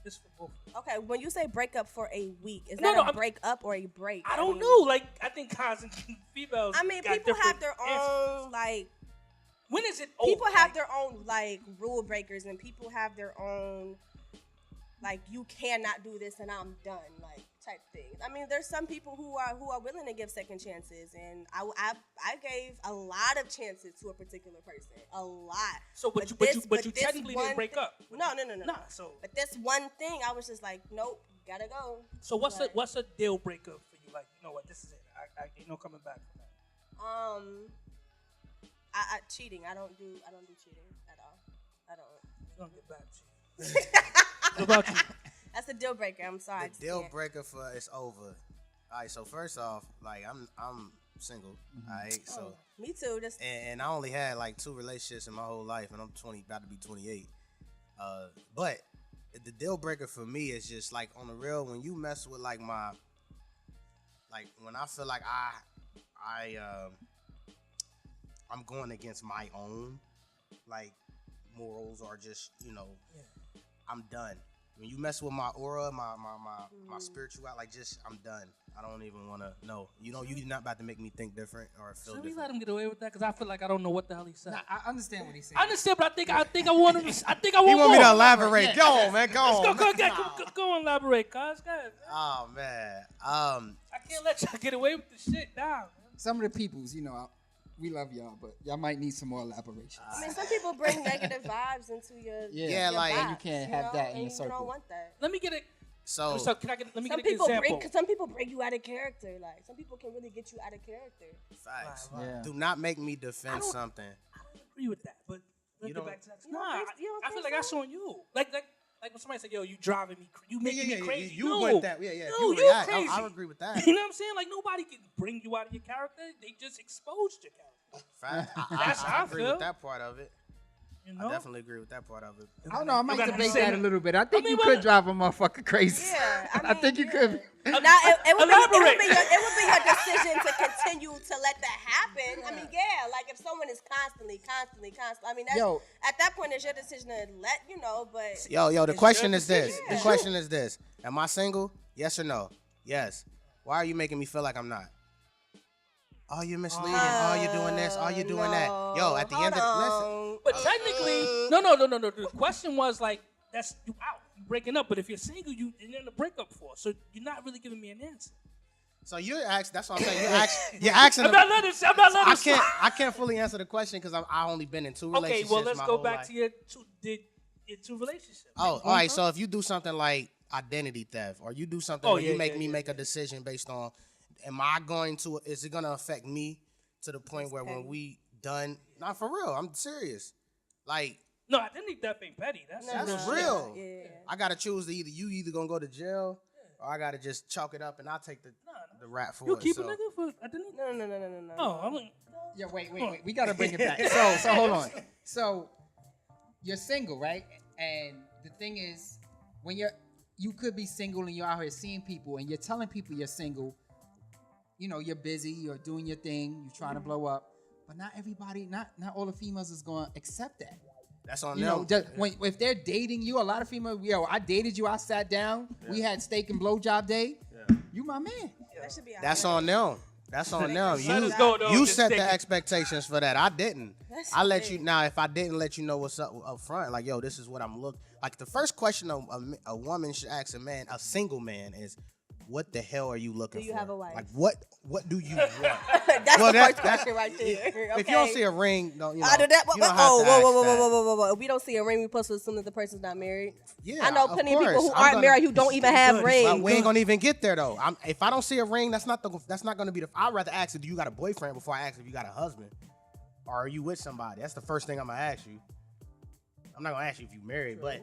Speaker 1: It's for both.
Speaker 4: Okay, when you say break up for a week, is
Speaker 1: No,
Speaker 4: that a
Speaker 1: I'm-
Speaker 4: break up or a break?
Speaker 1: I don't know. Like I think guys and females.
Speaker 4: I mean,
Speaker 1: got
Speaker 4: people have
Speaker 1: different
Speaker 4: their
Speaker 1: answers.
Speaker 4: own like.
Speaker 1: When is it?
Speaker 4: People
Speaker 1: over?
Speaker 4: have
Speaker 1: Like,
Speaker 4: their own like rule breakers, and people have their own like you cannot do this and I'm done like type thing. I mean, there's some people who are willing to give second chances, and I gave a lot of chances to a particular person, a lot.
Speaker 1: So, but you
Speaker 4: this
Speaker 1: technically didn't
Speaker 4: one
Speaker 1: break up.
Speaker 4: No.
Speaker 1: Nah. So
Speaker 4: But this one thing, I was just like, nope, gotta go.
Speaker 1: what's a deal breaker for you? Like, you know what? This is it. I ain't no coming back from that.
Speaker 4: I cheating. I don't do cheating at all. I don't.
Speaker 1: You don't get back to you. What about you?
Speaker 4: That's a deal breaker. I'm sorry. I
Speaker 3: The
Speaker 4: just
Speaker 3: deal
Speaker 4: can't.
Speaker 3: breaker for it's over. All right, so first off, like I'm single. All right, so
Speaker 4: Me too. Just
Speaker 3: and I only had like 2 relationships in my whole life, and I'm 20, about to be 28. But the deal breaker for me is just like on the real when you mess with like my, like when I feel like I'm going against my own like morals or just I'm done. When you mess with my aura, my spirituality, like just I'm done. I don't even want to know. You're not about to make me think different or feel
Speaker 1: Should we
Speaker 3: different.
Speaker 1: let him get away with that? Because I feel like I don't know what the hell he said.
Speaker 2: Nah, I understand what he's saying.
Speaker 1: I understand, but I think I want him. I think I
Speaker 3: He
Speaker 1: want
Speaker 3: want
Speaker 1: more.
Speaker 3: me to elaborate. Go on, man. Go on.
Speaker 1: Go on, elaborate, cuz. Go ahead.
Speaker 3: Oh man.
Speaker 1: I can't let y'all get away with the shit now.
Speaker 2: Some of the peoples, we love y'all, but y'all might need some more elaboration.
Speaker 4: I mean, some people bring negative vibes into your
Speaker 2: Yeah,
Speaker 4: your
Speaker 3: like-
Speaker 4: vibes,
Speaker 2: you can't have that in
Speaker 4: and
Speaker 2: your circle.
Speaker 4: You don't want that.
Speaker 1: Let me get it.
Speaker 3: So
Speaker 1: So can I get? Let me
Speaker 4: Some
Speaker 1: get an
Speaker 4: people
Speaker 1: example.
Speaker 4: some people bring you out of character. Like some people can really get you out of character.
Speaker 3: facts.
Speaker 2: Yeah.
Speaker 3: Do not make me defend
Speaker 1: I don't-
Speaker 3: something.
Speaker 1: I don't agree with that, but Let's
Speaker 3: don't-
Speaker 1: get back to that.
Speaker 4: You don't
Speaker 1: Nah,
Speaker 4: think- you don't
Speaker 1: I feel
Speaker 4: think
Speaker 1: like that's on you. Like when somebody said, "Yo, you driving me, you making me crazy."
Speaker 3: You
Speaker 1: no,
Speaker 3: went that. Yeah.
Speaker 1: No,
Speaker 3: you
Speaker 1: you
Speaker 3: react.
Speaker 1: crazy.
Speaker 3: I agree with that.
Speaker 1: You know what I'm saying? Like nobody can bring you out of your character. They just exposed your character.
Speaker 3: Fact.
Speaker 1: That's how I
Speaker 3: agree
Speaker 1: feel.
Speaker 3: with that part of it.
Speaker 1: You know?
Speaker 3: I definitely agree with that part of it.
Speaker 2: I don't know. I might
Speaker 1: gotta
Speaker 2: debate
Speaker 1: say
Speaker 2: that a
Speaker 1: that.
Speaker 2: little bit. I think
Speaker 1: mean,
Speaker 2: you
Speaker 1: but-
Speaker 2: could drive a motherfucker crazy.
Speaker 4: Yeah,
Speaker 2: I think you could.
Speaker 4: Now it would
Speaker 1: Elaborate.
Speaker 4: be your decision to continue to let that happen. I mean, yeah, like if someone is constantly. I mean, that's,
Speaker 2: Yo.
Speaker 4: at that point, it's your decision to let you know. But
Speaker 3: Yo, the
Speaker 1: It's
Speaker 3: question
Speaker 1: your
Speaker 3: is this.
Speaker 1: decision.
Speaker 3: The
Speaker 4: Yeah.
Speaker 3: question is this. Am I single? Yes or no? Yes. Why are you making me feel like I'm not? Oh, you're misleading. Oh, you're doing this. Oh, you're doing that. Yo, at the end of listen.
Speaker 1: But technically, no. The question was like, that's you out, you breaking up. But if you're single, you're in a breakup for. So you're not really giving me an answer.
Speaker 3: So you're asking. That's what I'm saying. You're asking.
Speaker 1: I'm not letting.
Speaker 3: I can't fully answer the question because I only been in two
Speaker 1: Okay,
Speaker 3: relationships.
Speaker 1: well let's
Speaker 3: my
Speaker 1: go
Speaker 3: whole
Speaker 1: back
Speaker 3: life.
Speaker 1: to your two relationships.
Speaker 3: Oh, all right. So if you do something like identity theft, or you do something where you make me make a decision based on, is it gonna affect me to the point where when we done? Not for real. I'm serious. Like
Speaker 1: No, identity theft ain't petty. That's
Speaker 3: real.
Speaker 4: Yeah.
Speaker 3: I gotta choose to either gonna go to jail, or I gotta just chalk it up and I'll take the rap for
Speaker 1: You
Speaker 3: it.
Speaker 1: keep
Speaker 3: so.
Speaker 1: a nigga for identity?
Speaker 4: No.
Speaker 1: Oh, I'm like,
Speaker 2: Yeah, wait. We gotta bring it back. So hold on. So you're single, right? And the thing is, when you could be single and you're out here seeing people and you're telling people you're single, you know, you're busy, you're doing your thing, you're trying to blow up. But not everybody, not all the females is gonna accept that.
Speaker 3: That's on
Speaker 2: You
Speaker 3: them.
Speaker 2: know, if they're dating you, a lot of females, I dated you, I sat down, we had steak and blowjob day. You my man.
Speaker 4: That should be
Speaker 3: That's on them. That's on them.
Speaker 1: Let us go, though.
Speaker 3: You
Speaker 1: Just
Speaker 3: set
Speaker 1: stick
Speaker 3: the
Speaker 1: it.
Speaker 3: expectations for that. I didn't.
Speaker 4: That's
Speaker 3: I let you
Speaker 4: big.
Speaker 3: now. If I didn't let you know what's up front, like yo, this is what I'm looking. Like the first question a woman should ask a man, a single man, is, "What the hell are you looking for?
Speaker 4: Do you have a wife?
Speaker 3: Like what do you want?"
Speaker 4: That's
Speaker 3: Well,
Speaker 4: the
Speaker 3: that-
Speaker 4: first question right there. Okay.
Speaker 3: If you don't see a ring, don't you know?
Speaker 4: I do that.
Speaker 3: you don't have to ask that.
Speaker 4: Whoa. If we don't see a ring, we supposed to assume that the person's not married.
Speaker 3: Yeah,
Speaker 4: I know
Speaker 3: of
Speaker 4: plenty of people
Speaker 3: course.
Speaker 4: who
Speaker 3: I'm
Speaker 4: aren't
Speaker 3: gonna-
Speaker 4: married who don't even have rings.
Speaker 3: But we ain't gonna even get there though. If I don't see a ring, that's not gonna be the. I'd rather ask you, do you got a boyfriend before I ask if you got a husband, or are you with somebody? That's the first thing I'm gonna ask you. I'm not gonna ask you if you married, but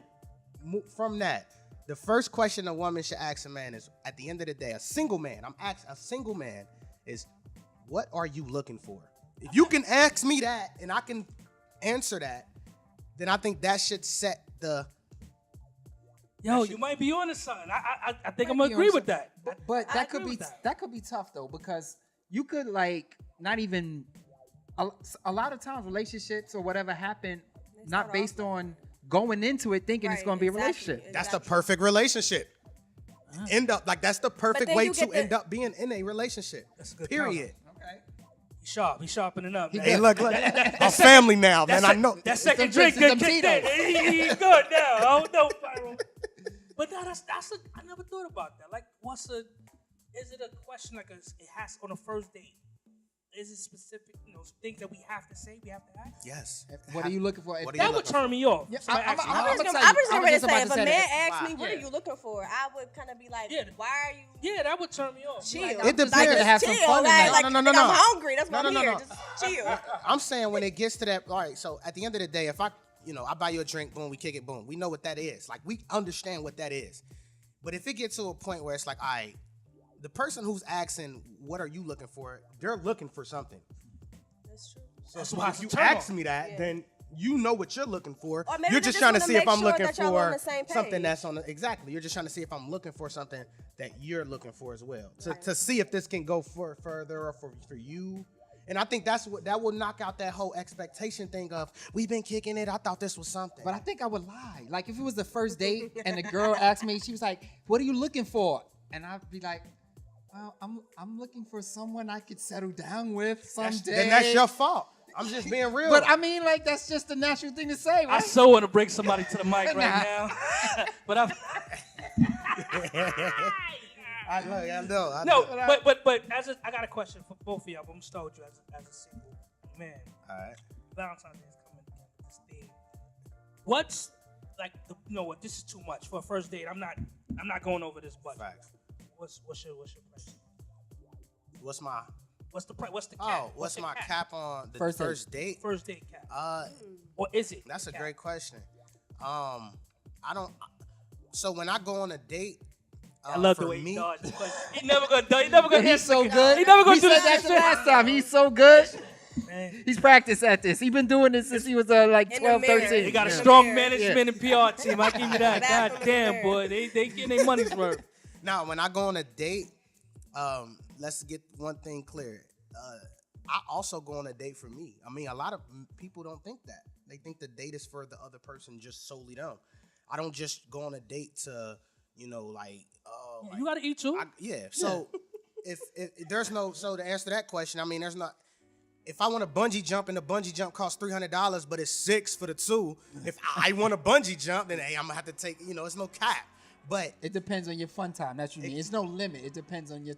Speaker 3: from that, the first question a woman should ask a man is, at the end of the day, a single man. I'm asking a single man is, what are you looking for? If you can ask me that and I can answer that, then I think that should set the.
Speaker 1: yo, you might be on to something. I think I'm
Speaker 2: Might
Speaker 1: gonna
Speaker 2: be
Speaker 1: agree
Speaker 2: on
Speaker 1: with
Speaker 2: something.
Speaker 1: that.
Speaker 2: But
Speaker 1: I
Speaker 2: that could
Speaker 1: agree
Speaker 2: be
Speaker 1: with that.
Speaker 2: that could be tough though, because you could like not even a lot of times relationships or whatever happen not
Speaker 4: start
Speaker 2: based
Speaker 4: off
Speaker 2: on going into it thinking it's
Speaker 4: Right,
Speaker 2: going to be a
Speaker 4: exactly.
Speaker 2: relationship.
Speaker 3: That's the perfect relationship. End up like that's the perfect
Speaker 4: then
Speaker 3: way
Speaker 4: you
Speaker 3: to
Speaker 4: get the-
Speaker 3: end up being in a relationship.
Speaker 1: That's a good
Speaker 3: Period.
Speaker 2: Okay.
Speaker 1: He's sharpening up. Man.
Speaker 3: Hey, look, I'm family now, man. I know.
Speaker 1: That second
Speaker 2: It's
Speaker 1: drink
Speaker 2: them
Speaker 1: kicked in.
Speaker 2: Tito's.
Speaker 1: He's good now. I don't know, Pyro. But no, I never thought about that. Like, is it a question like it has on a first date? Is it specific, things that we have to say, we have to ask?
Speaker 3: Yes.
Speaker 2: What are you looking for?
Speaker 3: What are
Speaker 2: If
Speaker 3: you
Speaker 1: That
Speaker 2: that
Speaker 1: would
Speaker 3: looking
Speaker 1: turn me off.
Speaker 2: Yeah,
Speaker 1: Somebody
Speaker 2: I'm-
Speaker 1: asks me,
Speaker 2: I'm-
Speaker 4: I was
Speaker 2: I'm
Speaker 4: just
Speaker 2: excited.
Speaker 4: going
Speaker 2: I
Speaker 4: to
Speaker 2: was just
Speaker 4: say,
Speaker 2: about
Speaker 4: if
Speaker 2: to
Speaker 4: a
Speaker 2: say
Speaker 4: man
Speaker 2: that.
Speaker 4: asks me, what
Speaker 1: Yeah.
Speaker 4: are you looking for? I would kind of be like,
Speaker 1: Yeah.
Speaker 4: why are you
Speaker 1: Yeah, that would turn me off.
Speaker 4: chill?
Speaker 1: Like,
Speaker 3: It depends.
Speaker 4: Like,
Speaker 3: To
Speaker 2: have some
Speaker 4: chill.
Speaker 2: fun in
Speaker 4: Like,
Speaker 2: that.
Speaker 4: like,
Speaker 3: No.
Speaker 4: I'm hungry. That's why
Speaker 3: No,
Speaker 4: I'm
Speaker 3: no,
Speaker 4: here.
Speaker 3: no.
Speaker 4: Just chill.
Speaker 3: I'm saying when it gets to that, all right, so at the end of the day, if I buy you a drink, boom, we kick it, boom. We know what that is. Like, we understand what that is. But if it gets to a point where it's like, all right, the person who's asking, what are you looking for? They're looking for something.
Speaker 4: That's true.
Speaker 3: So
Speaker 1: That's why
Speaker 3: if
Speaker 1: it's
Speaker 3: you
Speaker 1: a turn
Speaker 3: ask
Speaker 1: off.
Speaker 3: me that,
Speaker 4: Yeah.
Speaker 3: then you know what you're looking for.
Speaker 4: Or maybe
Speaker 3: You're
Speaker 4: they
Speaker 3: just
Speaker 4: just
Speaker 3: trying to
Speaker 4: wanna
Speaker 3: see if
Speaker 4: make
Speaker 3: I'm
Speaker 4: sure
Speaker 3: looking
Speaker 4: that y'all on
Speaker 3: for
Speaker 4: the same
Speaker 3: something
Speaker 4: page.
Speaker 3: that's exactly. You're just trying to see if I'm looking for something that you're looking for as well. To see if this can go further or for you. And I think that will knock out that whole expectation thing of, we've been kicking it. I thought this was something.
Speaker 2: But I think I would lie. Like if it was the first date and the girl asked me, she was like, "What are you looking for?" And I'd be like, "Well, I'm looking for someone I could settle down with someday."
Speaker 3: Then that's your fault. I'm just being real.
Speaker 2: But I mean, like that's just the natural thing to say,
Speaker 1: I
Speaker 2: right?
Speaker 1: so want to break somebody to the mic right
Speaker 2: Nah.
Speaker 1: now. But I'm...
Speaker 3: I know.
Speaker 1: No, but I got a question for both of y'all. But I'm gonna start with you as a single man.
Speaker 3: All right.
Speaker 1: Valentine's Day is coming again with this thing. What's like you know what? This is too much for a first date. I'm not going over this budget.
Speaker 3: Facts.
Speaker 1: What's your price?
Speaker 3: What's my?
Speaker 1: What's the price? What's the cap?
Speaker 3: Oh, what's my cap on the first date?
Speaker 1: First date cap. Or is it?
Speaker 3: That's a
Speaker 1: cap?
Speaker 3: great question. I don't. So when I go on a date,
Speaker 1: I love
Speaker 3: for
Speaker 1: the way
Speaker 3: me,
Speaker 1: he dodged the question. He never gonna do. He never gonna.
Speaker 2: He's so good.
Speaker 1: He never gonna
Speaker 2: We
Speaker 1: do
Speaker 2: said
Speaker 1: that
Speaker 2: that
Speaker 1: shit.
Speaker 2: last time. He's so good.
Speaker 1: Man.
Speaker 2: He's practiced at this. He's been doing this since he was like
Speaker 4: In the
Speaker 2: 12,
Speaker 4: mirror.
Speaker 2: 13.
Speaker 1: They got a
Speaker 4: Yeah.
Speaker 1: strong
Speaker 4: Yeah.
Speaker 1: management and PR team. I give you that.
Speaker 4: Bathroom
Speaker 1: God
Speaker 4: in the
Speaker 1: damn,
Speaker 4: mirror.
Speaker 1: boy. They getting their money's worth.
Speaker 3: now when I go on a date, let's get one thing clear. I also go on a date for me. I mean, a lot of people don't think that. They think the date is for the other person, just solely them. I don't just go on a date to, like,
Speaker 1: You gotta eat too.
Speaker 3: So if there's no, so to answer that question, I mean, there's not. If I want to bungee jump and the bungee jump costs $300, but it's $600 for the two, if I want to bungee jump, then hey, I'm gonna have to take. It's no cap. But
Speaker 2: It depends on your fun time. That's what you mean. It's no limit. It depends on your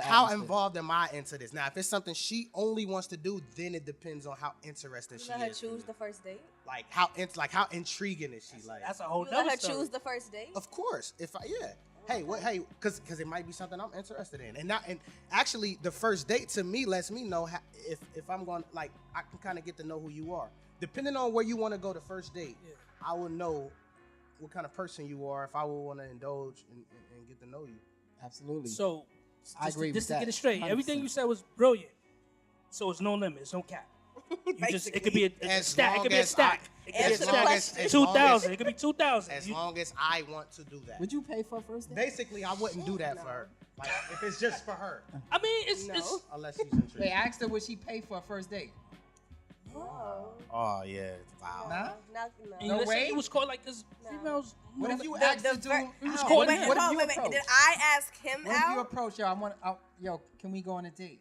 Speaker 3: how
Speaker 2: atmosphere.
Speaker 3: involved am I into this? Now, if it's something she only wants to do, then it depends on how interested she
Speaker 4: Let her
Speaker 3: is.
Speaker 4: choose the first date.
Speaker 3: Like how intriguing is she? Like,
Speaker 1: That's a whole
Speaker 4: You
Speaker 1: nother
Speaker 4: let her
Speaker 1: story.
Speaker 4: choose the first date.
Speaker 3: of course. Hey, because it might be something I'm interested in, and actually the first date to me lets me know if I'm going, like, I can kind of get to know who you are. Depending on where you want to go the first date, I will know what kind of person you are if I would want to indulge and get to know you.
Speaker 2: Absolutely.
Speaker 1: So,
Speaker 2: I agree
Speaker 1: just
Speaker 2: with
Speaker 1: to
Speaker 2: that,
Speaker 1: get it straight,
Speaker 2: 100%.
Speaker 1: everything you said was brilliant. So it's no limit. It's no cap. It could be a
Speaker 3: As
Speaker 1: stack. It
Speaker 3: long
Speaker 1: could be a
Speaker 3: as
Speaker 1: stack.
Speaker 3: I-
Speaker 1: It could be a
Speaker 4: Answer the
Speaker 1: stack.
Speaker 4: question.
Speaker 3: as long
Speaker 1: 2,000.
Speaker 3: as-
Speaker 1: It could be 2,000.
Speaker 3: As long as I want to do that.
Speaker 2: Would you pay for a first date?
Speaker 3: Basically, I wouldn't do that for her. Like, if it's just for her,
Speaker 1: I mean, it's
Speaker 4: No.
Speaker 3: unless she's interested.
Speaker 2: They asked her would she pay for a first date.
Speaker 4: Oh.
Speaker 3: Oh yeah, wow.
Speaker 2: Nah?
Speaker 1: and
Speaker 2: No
Speaker 1: listen,
Speaker 2: way?
Speaker 1: It was called like this. Females.
Speaker 2: What if you
Speaker 4: The-
Speaker 2: asked
Speaker 4: the
Speaker 2: the dude?
Speaker 4: ver-
Speaker 1: He was
Speaker 2: out?
Speaker 1: caught
Speaker 2: What
Speaker 1: in
Speaker 2: if
Speaker 1: it.
Speaker 2: what if
Speaker 4: Hold
Speaker 2: you
Speaker 4: on, wait.
Speaker 2: approach?
Speaker 4: Did I ask him
Speaker 2: What if you
Speaker 4: out?
Speaker 2: approach? Yo, can we go on a date?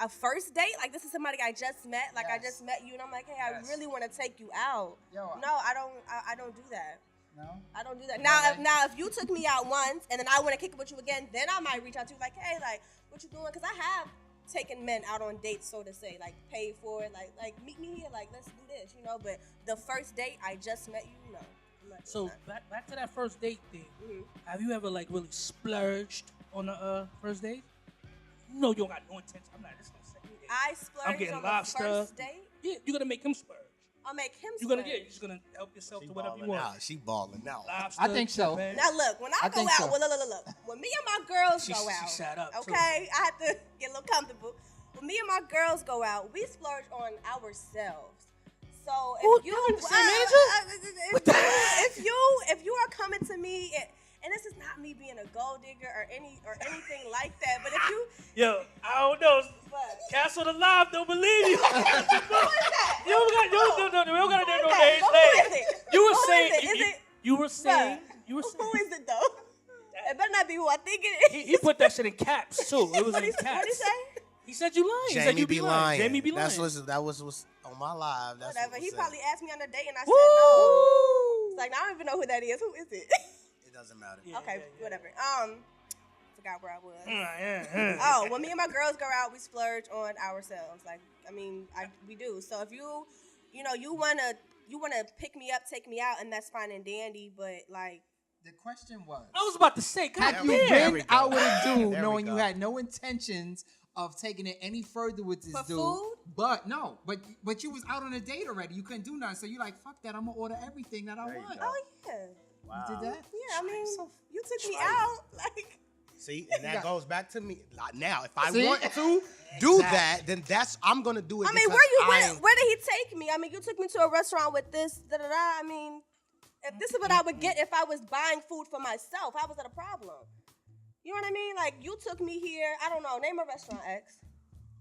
Speaker 4: A first date? Like, this is somebody I just met. Like, I
Speaker 2: Yes.
Speaker 4: just met you, and I'm like, hey,
Speaker 2: Yes.
Speaker 4: I really want to take you out.
Speaker 2: Yo,
Speaker 4: No, I don't. I don't do that.
Speaker 2: No?
Speaker 4: I don't do that.
Speaker 2: No
Speaker 4: Now,
Speaker 2: way.
Speaker 4: now, if you took me out once and then I want to kick it with you again, then I might reach out to you like, hey, like, what you doing? Because I have taken men out on dates, so to say, like, paid for it, like meet me here, like, let's do this, But the first date, I just met you, no. I'm not doing
Speaker 1: So
Speaker 4: that.
Speaker 1: back to that first date thing.
Speaker 4: Mhm.
Speaker 1: Have you ever like really splurged on a first date? No, you don't got no intention. I'm not just gonna say.
Speaker 4: I splurged
Speaker 1: getting
Speaker 4: on
Speaker 1: lobster.
Speaker 4: the first date.
Speaker 1: Yeah, you're gonna make him splurge.
Speaker 4: I'll make him
Speaker 1: You're
Speaker 4: splurge.
Speaker 1: you're just gonna help yourself
Speaker 3: She
Speaker 1: to whatever you
Speaker 3: balling
Speaker 1: want.
Speaker 3: out. She balling out.
Speaker 1: Lobster,
Speaker 2: I think so.
Speaker 1: man.
Speaker 4: Now look, when I go
Speaker 2: think
Speaker 4: out,
Speaker 2: so.
Speaker 4: well, look. When me and my girls
Speaker 1: She
Speaker 4: go out,
Speaker 1: sat up, too.
Speaker 4: okay, I have to get a little comfortable. When me and my girls go out, we splurge on ourselves. So if you,
Speaker 1: y'all the same age?
Speaker 4: if you are coming to me, and this is not me being a gold digger or anything like that, but if you,
Speaker 1: Yo, I don't know.
Speaker 4: what?
Speaker 1: Castle Alive don't believe you.
Speaker 4: Who is that?
Speaker 1: You don't got no
Speaker 4: Who
Speaker 1: no
Speaker 4: is
Speaker 1: age.
Speaker 4: that? Who is it?
Speaker 1: You were
Speaker 4: Who
Speaker 1: saying
Speaker 4: is it? Is it?
Speaker 1: you were saying
Speaker 4: Who is it though? It better not be who I think it is.
Speaker 1: he put that shit in caps too. It was
Speaker 4: What
Speaker 1: in
Speaker 4: he
Speaker 1: caps.
Speaker 4: say?
Speaker 1: He said you lying. He said you
Speaker 3: Jamie be lying.
Speaker 1: Jamie be lying.
Speaker 3: That was on my live. That's
Speaker 4: Whatever.
Speaker 3: What
Speaker 4: He
Speaker 3: was
Speaker 4: probably
Speaker 3: said.
Speaker 4: asked me on a date and I said
Speaker 1: Woo!
Speaker 4: no. It's like, I don't even know who that is. Who is it?
Speaker 3: It doesn't matter.
Speaker 1: Yeah,
Speaker 4: Okay,
Speaker 1: yeah.
Speaker 4: whatever. Forgot where I was.
Speaker 1: Yeah.
Speaker 4: Oh, when me and my girls go out, we splurge on ourselves. Like, I mean, we do. So if you wanna pick me up, take me out, and that's fine and dandy. But like,
Speaker 2: The question was,
Speaker 1: I was about to say, God
Speaker 2: have you
Speaker 3: There
Speaker 1: damn.
Speaker 3: we
Speaker 2: been
Speaker 3: go.
Speaker 2: out with a dude
Speaker 3: There we
Speaker 2: knowing you
Speaker 3: go.
Speaker 2: had no intentions of taking it any further with this
Speaker 4: For
Speaker 2: dude?
Speaker 4: food?
Speaker 2: But you was out on a date already. You couldn't do nothing. So you're like, fuck that. I'm gonna order everything that I
Speaker 3: There you
Speaker 2: want.
Speaker 3: go.
Speaker 4: oh yeah,
Speaker 3: Wow.
Speaker 2: You did that?
Speaker 4: yeah. I mean,
Speaker 2: So-
Speaker 4: you took me
Speaker 3: Right.
Speaker 4: out. Like,
Speaker 3: See, and that
Speaker 2: Yeah.
Speaker 3: goes back to me. Like, now, if I
Speaker 2: See?
Speaker 3: want to do that, then I'm gonna do it.
Speaker 4: I mean,
Speaker 3: because
Speaker 4: where did he take me? I mean, you took me to a restaurant with this, da da da. I mean, if this is what I would get if I was buying food for myself, how was that a problem? You know what I mean? Like, you took me here. I don't know. Name a restaurant, X.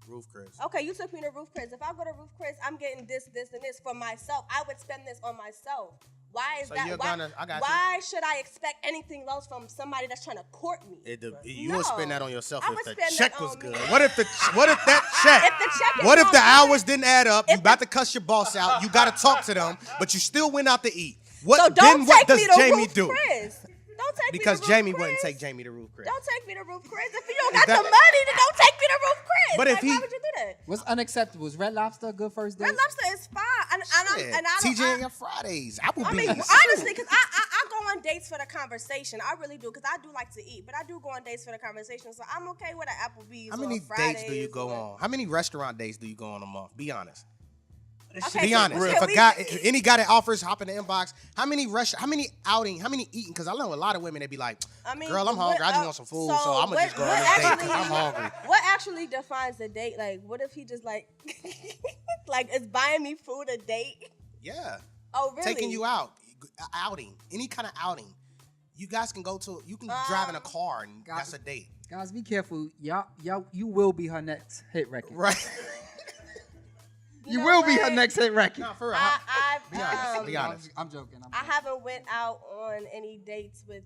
Speaker 3: Roof Chris.
Speaker 4: Okay, you took me to Roof Chris. If I go to Roof Chris, I'm getting this, and this for myself. I would spend this on myself. Why is
Speaker 3: So
Speaker 4: that?
Speaker 3: you're
Speaker 4: Why,
Speaker 3: gonna- I got you.
Speaker 4: why should I expect anything else from somebody that's trying to court me?
Speaker 3: You would spend that on yourself
Speaker 4: I
Speaker 3: if
Speaker 4: would
Speaker 3: the
Speaker 4: spend
Speaker 3: check
Speaker 4: that
Speaker 3: was
Speaker 4: on
Speaker 3: good.
Speaker 4: me.
Speaker 3: What if that check?
Speaker 4: If the check is
Speaker 3: What if
Speaker 4: not
Speaker 3: the
Speaker 4: good-
Speaker 3: hours didn't add up? You
Speaker 4: If
Speaker 3: about
Speaker 4: the-
Speaker 3: to cuss your boss out. You got to talk to them, but you still went out to eat. What
Speaker 4: So
Speaker 3: then?
Speaker 4: don't
Speaker 3: What
Speaker 4: take
Speaker 3: does
Speaker 4: me to
Speaker 3: Jamie
Speaker 4: Roof
Speaker 3: do?
Speaker 4: Chris. Don't take
Speaker 3: Because
Speaker 4: me to Roof
Speaker 3: Jamie
Speaker 4: Chris.
Speaker 3: wouldn't take Jamie to Roof Chris.
Speaker 4: Don't take me to Roof Chris. If you don't got
Speaker 3: that-
Speaker 4: the money, then don't take me to Roof Chris.
Speaker 3: But
Speaker 4: like,
Speaker 3: if he-
Speaker 4: why would you do that?
Speaker 2: What's unacceptable? Is Red Lobster a good first date?
Speaker 4: Red Lobster is fine, and I
Speaker 3: Yeah,
Speaker 4: don't.
Speaker 3: TJ and your Fridays, Applebee's.
Speaker 4: I mean, honestly, because I go on dates for the conversation. I really do, because I do like to eat, but I do go on dates for the conversation. So I'm okay with an Applebee's.
Speaker 3: How many
Speaker 4: or Fridays
Speaker 3: dates do you go on? How many restaurant dates do you go on a month? Be honest.
Speaker 4: Okay,
Speaker 3: Be honest.
Speaker 4: so
Speaker 3: If a
Speaker 4: we-
Speaker 3: guy, any guy that offers, hop in the inbox. How many eating? Because I know a lot of women, they be like,
Speaker 4: I mean,
Speaker 3: girl, I'm hungry. I just want some food, so I'm going to just go on this date because I'm hungry.
Speaker 4: What actually defines a date? Like, what if he just like, like, is buying me food a date?
Speaker 3: Yeah.
Speaker 4: Oh, really?
Speaker 3: Taking you out. Outing. Any kind of outing. You guys can you can drive in a car and that's a date.
Speaker 2: Guys, be careful. You will be her next hit record.
Speaker 3: Right.
Speaker 2: You
Speaker 4: know
Speaker 2: will be
Speaker 4: what?
Speaker 2: her next hit record.
Speaker 3: No, for real. Be honest.
Speaker 2: I'm joking.
Speaker 4: I haven't went out on any dates with.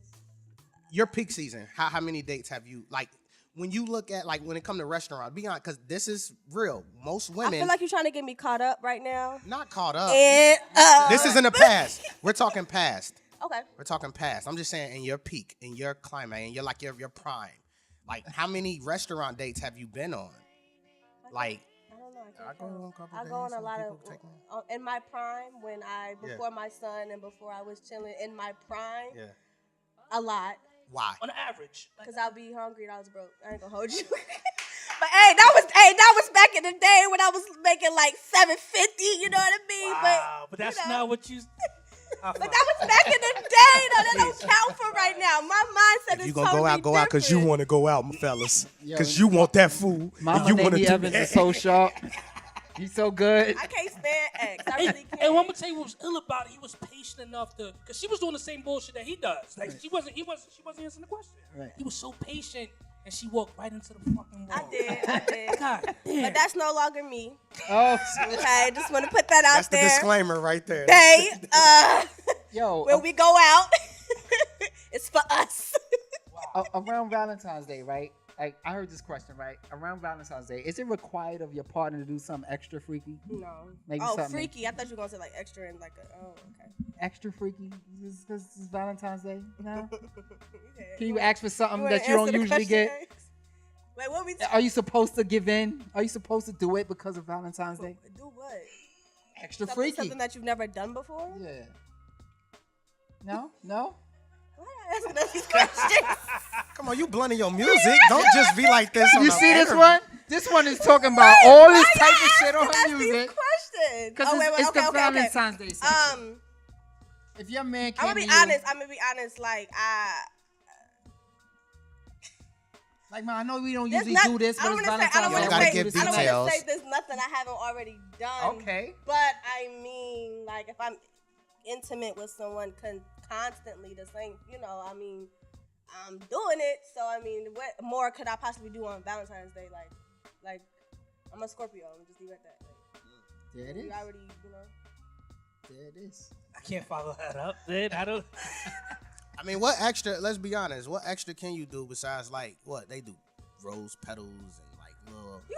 Speaker 3: Your peak season, how many dates have you, like, when you look at, like, when it comes to restaurants, be honest, because this is real. Most women.
Speaker 4: I feel like you're trying to get me caught up right now.
Speaker 3: Not caught up.
Speaker 4: And,
Speaker 3: This is in the past. We're talking past.
Speaker 4: Okay.
Speaker 3: We're talking past. I'm just saying in your peak, in your climate, in your prime. Like, how many restaurant dates have you been on? Like,
Speaker 4: I don't know.
Speaker 3: I go on a couple
Speaker 4: I go on
Speaker 3: days,
Speaker 4: a lot
Speaker 3: people take me.
Speaker 4: of in my prime before my son and before I was chilling in my prime.
Speaker 3: Yeah.
Speaker 4: A lot.
Speaker 3: Why?
Speaker 1: On average.
Speaker 4: Cause I'll be hungry and I was broke. I ain't gonna hold you. But that was back in the day when I was making like $750. You know what I mean?
Speaker 1: Wow, but that's
Speaker 4: you know.
Speaker 1: not what you.
Speaker 4: But that was back in the day, though. That don't count for right now. My mindset is
Speaker 3: You gonna
Speaker 4: totally
Speaker 3: go out because you
Speaker 4: different.
Speaker 3: want to go out, fellas.
Speaker 2: Yo,
Speaker 3: Because you want that food. and you want to
Speaker 2: Mamanameevan
Speaker 3: do
Speaker 2: Evans
Speaker 3: that.
Speaker 2: is so sharp. He's so good.
Speaker 4: I can't stand X. I really can't.
Speaker 1: And I'm gonna tell you what was ill about it. He was patient enough to, cause she was doing the same bullshit that he does. Like she wasn't answering the question.
Speaker 2: Right.
Speaker 1: He was so patient, and she walked right into the fucking wall.
Speaker 4: I did.
Speaker 1: God damn.
Speaker 4: But that's no longer me.
Speaker 2: Oh,
Speaker 4: Okay, just want to put that out
Speaker 3: That's the
Speaker 4: there.
Speaker 3: disclaimer right there.
Speaker 4: Hey,
Speaker 2: yo,
Speaker 4: when we go out, it's for us.
Speaker 2: around Valentine's Day, right? Like, I heard this question, right? Around Valentine's Day, is it required of your partner to do something extra freaky?
Speaker 4: No.
Speaker 2: Maybe
Speaker 4: Oh,
Speaker 2: something
Speaker 4: freaky. I thought you were gonna say like extra and like a. Oh, okay.
Speaker 2: extra freaky? Because it's Valentine's Day, no?
Speaker 4: Okay.
Speaker 2: Can you ask for something
Speaker 4: wanna
Speaker 2: that you don't
Speaker 4: answer the
Speaker 2: usually
Speaker 4: question,
Speaker 2: get?
Speaker 4: X? Wait, what we?
Speaker 2: Are you supposed to give in? Are you supposed to do it because of Valentine's Day?
Speaker 4: Do what?
Speaker 2: Extra freaky.
Speaker 4: Something that you've never done before?
Speaker 2: Yeah. No? No?
Speaker 4: Why are you asking us these questions?
Speaker 3: Come on, you blunting your music. Don't just be like this. on
Speaker 2: You
Speaker 3: the
Speaker 2: see this
Speaker 3: air.
Speaker 2: one? This one is talking about all this
Speaker 4: Why
Speaker 2: type
Speaker 4: y'all
Speaker 2: of shit on
Speaker 4: asking
Speaker 2: her
Speaker 4: us these
Speaker 2: music.
Speaker 4: questions?
Speaker 2: Because
Speaker 4: Oh, wait,
Speaker 2: it's the
Speaker 4: okay.
Speaker 2: Valentine's Day section. If your man
Speaker 4: I'm
Speaker 2: came
Speaker 4: gonna be
Speaker 2: to you,
Speaker 4: honest. I'm gonna be honest. Like
Speaker 2: like, man, I know we don't
Speaker 4: there's
Speaker 2: usually
Speaker 4: not-
Speaker 2: do this,
Speaker 4: I
Speaker 2: but
Speaker 4: don't
Speaker 2: it's
Speaker 4: wanna say-
Speaker 2: Valentine's
Speaker 4: I don't
Speaker 2: Day.
Speaker 3: wanna
Speaker 4: wanna
Speaker 3: gotta
Speaker 4: say-
Speaker 3: give
Speaker 4: I don't
Speaker 3: details.
Speaker 4: want to say there's nothing I haven't already done.
Speaker 2: Okay.
Speaker 4: But I mean, like, if I'm intimate with someone constantly, the same, I mean, I'm doing it. So, I mean, what more could I possibly do on Valentine's Day? Like I'm a Scorpio. I'm just leave it at that. Like,
Speaker 2: There it
Speaker 4: we
Speaker 2: is.
Speaker 4: already,
Speaker 2: There it is.
Speaker 1: I can't follow that up, man. I don't.
Speaker 3: I mean, what extra? Let's be honest. What extra can you do besides like what they do? Rose petals and like little,
Speaker 4: You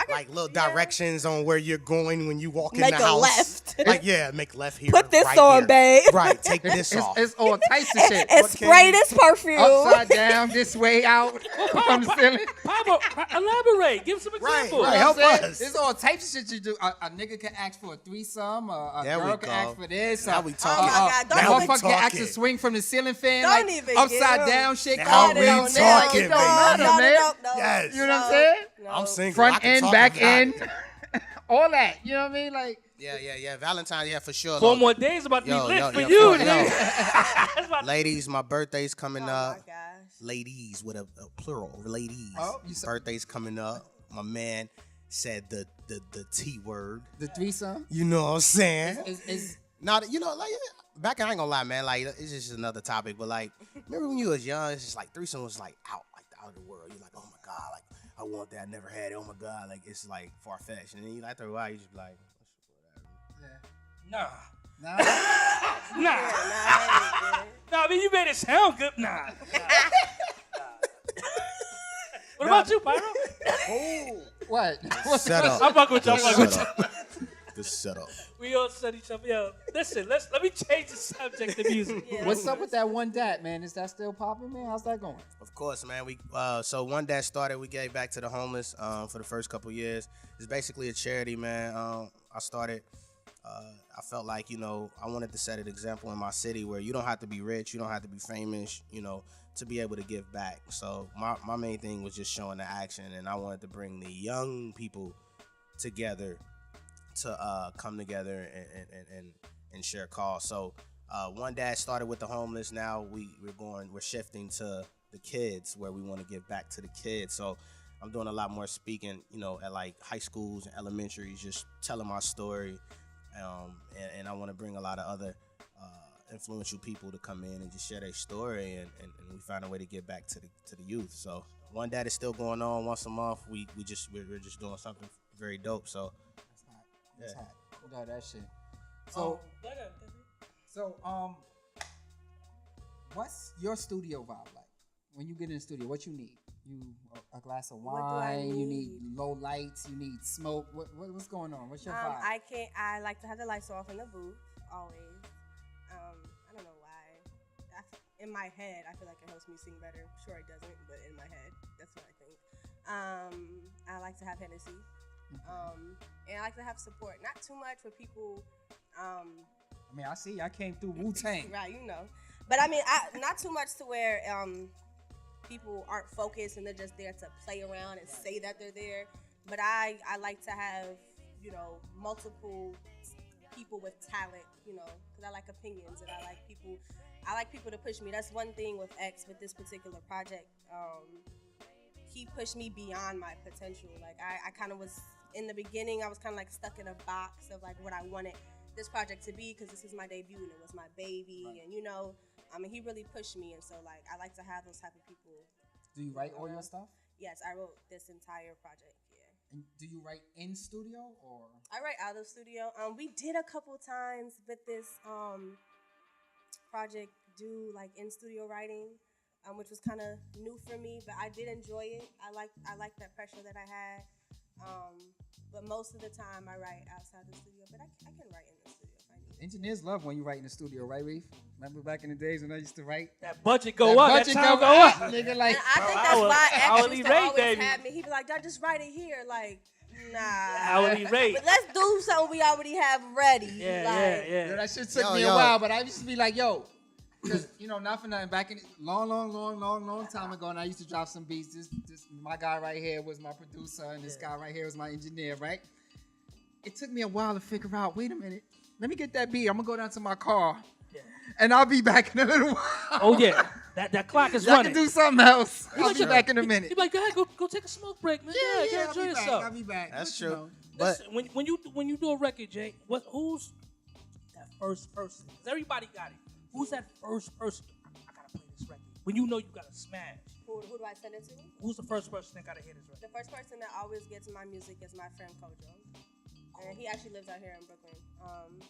Speaker 4: can
Speaker 3: like little directions on where you're going when you walk in
Speaker 4: Make
Speaker 3: the
Speaker 4: a
Speaker 3: house.
Speaker 4: left.
Speaker 3: Like make left here.
Speaker 4: Put this
Speaker 3: right
Speaker 4: on,
Speaker 3: here.
Speaker 4: babe.
Speaker 3: Right, take this off.
Speaker 2: It's all types of shit.
Speaker 4: and
Speaker 3: What can
Speaker 4: spray
Speaker 3: you-
Speaker 4: this perfume.
Speaker 2: Upside down, this way out from the ceiling.
Speaker 1: Pablo, elaborate. Give some
Speaker 3: Right,
Speaker 1: examples.
Speaker 3: right.
Speaker 2: You know what I'm
Speaker 3: Help
Speaker 2: saying?
Speaker 3: us.
Speaker 2: There's all types of shit you do. A nigga can ask for a threesome. A
Speaker 3: There we
Speaker 2: girl can
Speaker 3: go.
Speaker 2: ask for this.
Speaker 3: Now we talking.
Speaker 4: Oh my God, don't
Speaker 2: A
Speaker 3: Now we
Speaker 2: motherfucker can ask to
Speaker 3: talking.
Speaker 2: swing from the ceiling fan,
Speaker 4: Don't
Speaker 2: like
Speaker 4: even
Speaker 2: upside
Speaker 4: get
Speaker 2: down,
Speaker 4: him.
Speaker 2: shake
Speaker 3: Now
Speaker 2: all
Speaker 3: we
Speaker 2: down
Speaker 3: talking,
Speaker 2: there. Like, it don't
Speaker 3: baby.
Speaker 2: matter, man.
Speaker 3: Yes.
Speaker 2: You know what I'm saying?
Speaker 4: No.
Speaker 3: I'm single. I
Speaker 2: Front
Speaker 3: can
Speaker 2: end,
Speaker 3: talk
Speaker 2: back
Speaker 3: about
Speaker 2: end,
Speaker 3: it.
Speaker 2: all that. You know what I mean? Like,
Speaker 3: Yeah. Valentine's, yeah, for sure.
Speaker 1: 4
Speaker 3: Look,
Speaker 1: more days about to be
Speaker 3: Yo,
Speaker 1: lit
Speaker 3: yo,
Speaker 1: for
Speaker 3: yo,
Speaker 1: you,
Speaker 3: yo.
Speaker 1: nigga. That's about
Speaker 3: ladies, my birthday's coming
Speaker 4: Oh my
Speaker 3: up.
Speaker 4: gosh.
Speaker 3: Ladies with a plural. Ladies.
Speaker 2: Oh, you said-
Speaker 3: Birthday's coming up. My man said the T word.
Speaker 2: the threesome
Speaker 3: You know what I'm saying?
Speaker 2: is
Speaker 3: Not, like back. I ain't gonna lie, man. Like it's just another topic, but like, remember when you was young? It's just like threesome was like out of the world. You're like, oh my god, like I want that. I never had it. Oh my god, like it's like far fetched. And then you after a while, you just be like,
Speaker 1: Nah.
Speaker 2: nah.
Speaker 1: Nah. Nah, I mean, you made it sound good. Nah. What about you, Pyro?
Speaker 2: What?
Speaker 3: set up.
Speaker 1: I'm fucking with you. I'm
Speaker 3: The
Speaker 1: fucking with
Speaker 3: setup.
Speaker 1: you.
Speaker 3: The setup.
Speaker 1: We all set each other. Yo, listen, let me change the subject to music.
Speaker 4: Yeah.
Speaker 2: What's up with that one dat, man? Is that still popping, man? How's that going?
Speaker 3: Of course, man. We so one that started, we gave back to the homeless for the first couple years. It's basically a charity, man. I started I felt like, I wanted to set an example in my city where you don't have to be rich, you don't have to be famous, to be able to give back. So my main thing was just showing the action, and I wanted to bring the young people together to come together and share cause. So one dad started with the homeless. Now we're shifting to the kids, where we want to give back to the kids. So I'm doing a lot more speaking, at like high schools and elementaries, just telling my story. And I want to bring a lot of other influential people to come in and just share their story, and we find a way to get back to the youth. So one that is still going on once a month. We're just doing something very dope. So
Speaker 2: that's hot. No, that shit. So what's your studio vibe like? When you get in the studio, what you need? You a glass of wine? You need low lights? You need smoke? What's going on? What's your vibe?
Speaker 4: I like to have the lights off in the booth always. I don't know why. In my head, I feel like it helps me sing better. I'm sure it doesn't, but in my head, that's what I think. I like to have Hennessy, and I like to have support. Not too much with people.
Speaker 2: I mean, I see. I came through Wu-Tang.
Speaker 4: Right, But I mean, not too much to where people aren't focused and they're just there to play around and say that they're there. But I like to have, multiple people with talent, because I like opinions and I like people to push me. That's one thing with X, with this particular project. He pushed me beyond my potential. Like I kind of was, in the beginning, I was kind of like stuck in a box of like what I wanted this project to be, because this was my debut and it was my baby. Right. And he really pushed me, and so like I like to have those type of people.
Speaker 2: Do you write all your stuff?
Speaker 4: Yes, I wrote this entire project. Yeah.
Speaker 2: And do you write in studio or?
Speaker 4: I write out of the studio. We did a couple times with this project do like in studio writing, which was kind of new for me, but I did enjoy it. I like that pressure that I had. But most of the time I write outside the studio, but I can write in the studio if I need.
Speaker 2: Engineers love when you write in the studio, right, Reef? Remember back in the days when I used to write?
Speaker 1: That budget go up. That time go up.
Speaker 2: Nigga, like,
Speaker 4: and I think that's why X used to always
Speaker 1: baby.
Speaker 4: have me. He'd be like, just write it here. Like, nah.
Speaker 1: Hourly rate.
Speaker 4: But let's do something we already have ready.
Speaker 1: Yeah.
Speaker 2: Yo, that shit took me a while, but I used to be like, yo. Because, not for nothing, back in long time ago, and I used to drop some beats. This my guy right here was my producer, and this guy right here was my engineer, right? It took me a while to figure out, wait a minute, let me get that beat. I'm going to go down to my car, and I'll be back in a little while.
Speaker 1: Oh, yeah. That clock is running.
Speaker 2: I can do something else. I'll be back in a minute.
Speaker 1: You're like, go ahead, go take a smoke break, man. Yeah, enjoy yourself.
Speaker 2: I'll be back.
Speaker 3: That's true.
Speaker 1: But when you do a record, Jay, who's that first person? 'Cause everybody got it. Who's that first person? I gotta play this record. When you know you gotta smash.
Speaker 4: Who do I send it to?
Speaker 1: Who's the first person that gotta hear this record?
Speaker 4: The first person that always gets my music is my friend Kojo. And he actually lives out here in Brooklyn.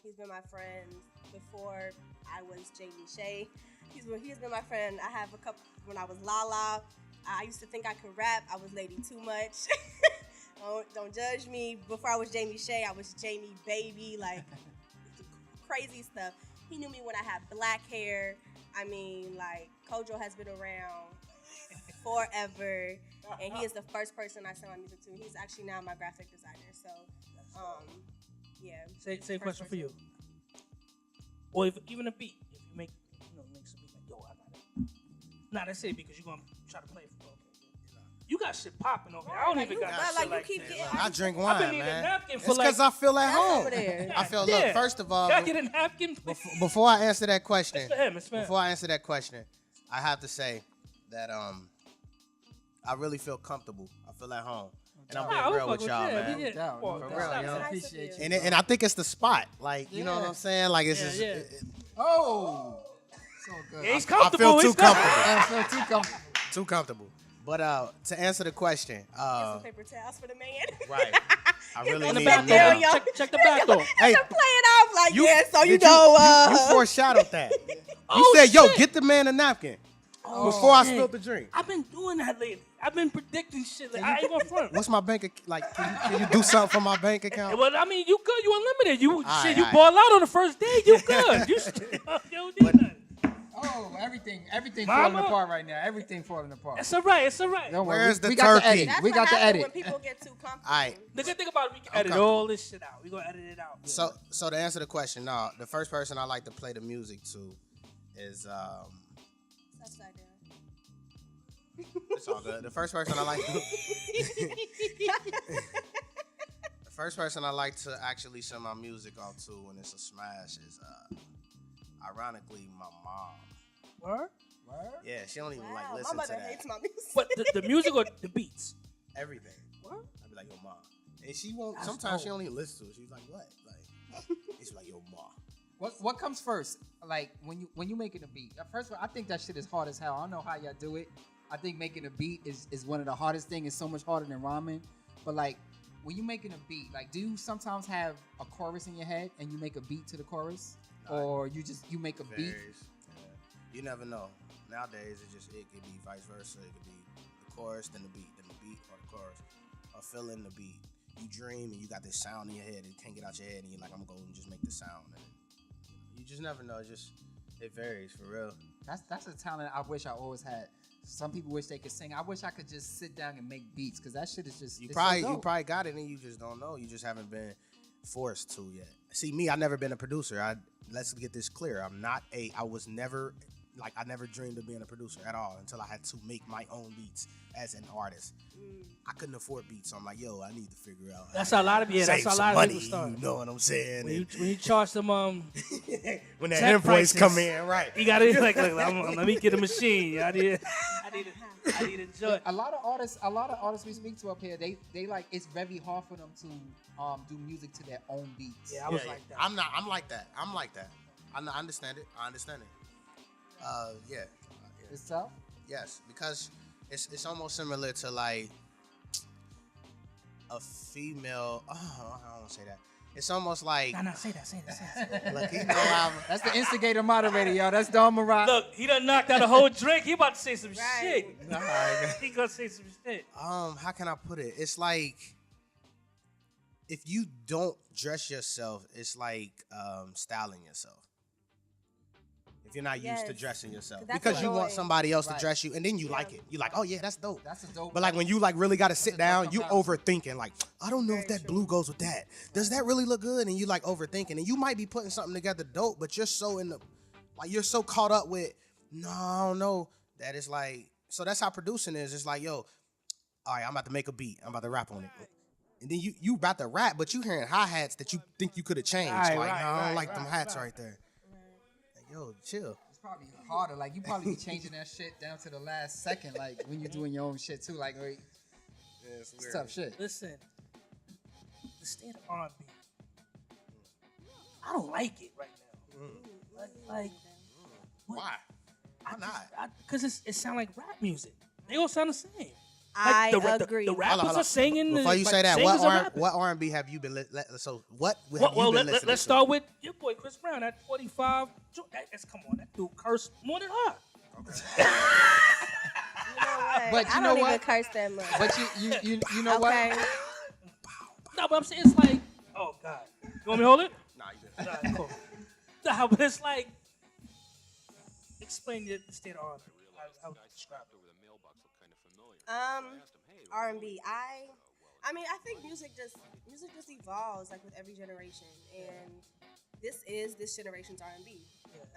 Speaker 4: He's been my friend before I was Jayme Shaye. He's been my friend. I have a couple when I was Lala. I used to think I could rap. I was Lady Too Much. Don't judge me. Before I was Jayme Shaye, I was Jayme Baby. Like crazy stuff. He knew me when I had black hair. I mean, like, Kojo has been around forever, and he is the first person I send my music to. He's actually now my graphic designer, so, yeah.
Speaker 1: Same question for you. Or even a beat. If you make some beat, like, yo, I got it. Nah, that's it, because you're going to try to play it for you got shit popping over here. I don't even got shit like that.
Speaker 3: I drink wine,
Speaker 1: I need a
Speaker 3: man.
Speaker 1: napkin
Speaker 3: It's because I feel at home.
Speaker 4: There.
Speaker 3: I feel. Look, first of all,
Speaker 1: can I get a napkin?
Speaker 3: Before I answer that question,
Speaker 1: it's for him.
Speaker 3: Before I answer that question, I have to say that I really feel comfortable. I feel at home, and I'm being real with y'all, man.
Speaker 2: For real,
Speaker 4: I
Speaker 2: appreciate you.
Speaker 3: And I think it's the spot, like you know what I'm saying, like it's just.
Speaker 2: Oh, so good.
Speaker 1: Yeah, he's comfortable.
Speaker 3: I feel too comfortable.
Speaker 2: I feel too comfortable.
Speaker 3: Too comfortable. But to answer the question,
Speaker 4: Get some paper towels for the man.
Speaker 3: Right. I really need
Speaker 1: Check the back door.
Speaker 3: Hey,
Speaker 4: play it off like
Speaker 3: you foreshadowed that. You said, "Yo, get the man a napkin." Before I spilled the drink.
Speaker 1: I've been doing that lately. I've been predicting shit. Like, I ain't gonna front.
Speaker 3: What's my bank account? Like, can you do something for my bank account?
Speaker 1: Well, I mean, you good. You unlimited. You
Speaker 3: right.
Speaker 1: ball out on the first day. You good. You do nothing.
Speaker 2: Oh, everything
Speaker 1: Mama.
Speaker 2: falling apart right now. Everything falling apart.
Speaker 1: It's all right. It's all right.
Speaker 2: Don't worry.
Speaker 3: Where's the
Speaker 2: we got the
Speaker 3: turkey?
Speaker 2: edit.
Speaker 4: That's
Speaker 2: We
Speaker 4: what
Speaker 2: got the
Speaker 4: happens
Speaker 2: edit.
Speaker 4: when people get too comfortable.
Speaker 3: All right.
Speaker 1: The good thing about it, we can edit
Speaker 3: Okay.
Speaker 1: all this shit out. We're going to edit it out.
Speaker 3: So to answer the question, no, the first person I like to play the music to is
Speaker 4: Upside down.
Speaker 3: it's all good. The first person I like the first person I like to actually send my music off to when it's a smash is ironically my mom.
Speaker 1: Word?
Speaker 3: Yeah, she don't even like
Speaker 4: Wow,
Speaker 3: listen
Speaker 4: my
Speaker 3: to
Speaker 4: mother
Speaker 3: that.
Speaker 4: hates my music.
Speaker 1: What, the music or the beats?
Speaker 3: Everything.
Speaker 1: What?
Speaker 3: I'd be like, yo, mom. And she won't
Speaker 1: That's
Speaker 3: sometimes she
Speaker 1: dope.
Speaker 3: don't even listen to it. She's like, what? Like it's like, yo, mom.
Speaker 2: What comes first? Like when you making a beat. First of all, I think that shit is hard as hell. I don't know how y'all do it. I think making a beat is one of the hardest things. It's so much harder than rhyming. But like when you making a beat, like do you sometimes have a chorus in your head and you make a beat to the chorus, or you make a beat?
Speaker 3: Varies. Yeah. You never know. Nowadays it could be vice versa. It could be the chorus, then the beat or the chorus. Or fill in the beat. You dream and you got this sound in your head and you can't get out your head and you're like, I'm gonna go and just make the sound. And you just never know. It varies for real.
Speaker 2: That's a talent I wish I always had. Some people wish they could sing. I wish I could just sit down and make beats because that shit is just
Speaker 3: You
Speaker 2: it's
Speaker 3: probably
Speaker 2: so
Speaker 3: you
Speaker 2: dope.
Speaker 3: probably got it and you just don't know. You just haven't been forced to yet. See me, I never been a producer. Let's get this clear. I was never like I never dreamed of being a producer at all until I had to make my own beats as an artist. I couldn't afford beats, so I'm like, yo, I need to figure out.
Speaker 1: That's how a lot of
Speaker 3: save
Speaker 1: that's how a
Speaker 3: some
Speaker 1: lot of
Speaker 3: money.
Speaker 1: people start.
Speaker 3: You know what I'm saying?
Speaker 1: When you charge them
Speaker 3: when that
Speaker 1: check
Speaker 3: invoice
Speaker 1: prices,
Speaker 3: come in, right?
Speaker 1: you gotta like let me get a machine. I need a joint.
Speaker 2: A lot of artists we speak to up here, they like it's very hard for them to do music to their own beats.
Speaker 1: Yeah, I was like that.
Speaker 3: I'm like that. I understand it. Yeah.
Speaker 2: It's tough.
Speaker 3: Yes, because it's almost similar to like a female. Oh, I don't want to say that. It's almost like
Speaker 1: Nah, say that.
Speaker 3: look, you know I'm.
Speaker 2: That's the instigator moderator, y'all. That's Don Marat.
Speaker 1: Look, he done knocked out a whole drink. He about to say some
Speaker 4: Right.
Speaker 1: shit.
Speaker 3: Nah,
Speaker 1: He gonna say some shit.
Speaker 3: how can I put it? It's like if you don't dress yourself, it's like styling yourself. If you're not used to
Speaker 4: Yes.
Speaker 3: dressing yourself,
Speaker 4: That's
Speaker 3: because you want
Speaker 4: annoying.
Speaker 3: somebody else
Speaker 2: Right.
Speaker 3: to dress you, and then you like it. You like, oh yeah, that's dope.
Speaker 2: That's a dope.
Speaker 3: But like when you like really got to sit
Speaker 2: a
Speaker 3: down,
Speaker 2: dope
Speaker 3: you
Speaker 2: comparison.
Speaker 3: overthinking. Like I don't know if
Speaker 4: Very
Speaker 3: that
Speaker 4: true.
Speaker 3: blue goes with that. Does that really look good? And you like overthinking, and you might be putting something together dope, but you're so you're so caught up with no that it's like. So that's how producing is. It's like yo, all right, I'm about to make a beat. I'm about to rap on it. And then you about to rap, but you hearing hi-hats that you think you could have changed.
Speaker 1: Right,
Speaker 3: like,
Speaker 1: right,
Speaker 3: no, I don't
Speaker 1: right,
Speaker 3: like them
Speaker 1: right,
Speaker 3: hats
Speaker 1: right.
Speaker 3: right there. Like, yo, chill.
Speaker 2: It's probably harder. Like you probably be changing that shit down to the last second. Like when you're doing your own shit too. Like wait, it's tough shit.
Speaker 1: Listen, the state of R&B, I don't like it right now. Like
Speaker 3: Why? Why not?
Speaker 1: because it sound like rap music. They all sound the same.
Speaker 4: I
Speaker 1: Like,
Speaker 4: agree.
Speaker 1: The rappers
Speaker 3: Hold on.
Speaker 1: are singing.
Speaker 3: Before you
Speaker 1: like,
Speaker 3: say that,
Speaker 1: singers are rapping.
Speaker 3: what R&B have you been? So what have
Speaker 1: Well,
Speaker 3: you been listening
Speaker 1: let's
Speaker 3: to?
Speaker 1: start with your boy Chris Brown at 45. Come on, that dude cursed more than her.
Speaker 4: You know what?
Speaker 2: But you
Speaker 4: I
Speaker 2: know
Speaker 4: don't even
Speaker 2: what?
Speaker 4: curse that much.
Speaker 2: But you know
Speaker 4: Okay.
Speaker 2: what?
Speaker 1: No, but I'm saying it's like, oh God, you want me to hold it?
Speaker 3: Nah, you good.
Speaker 1: Nah, cool. No, but it's like, explain the state of R&B. How would you describe it?
Speaker 4: R&B. I mean, I think music just evolves like with every generation, and this generation's R&B.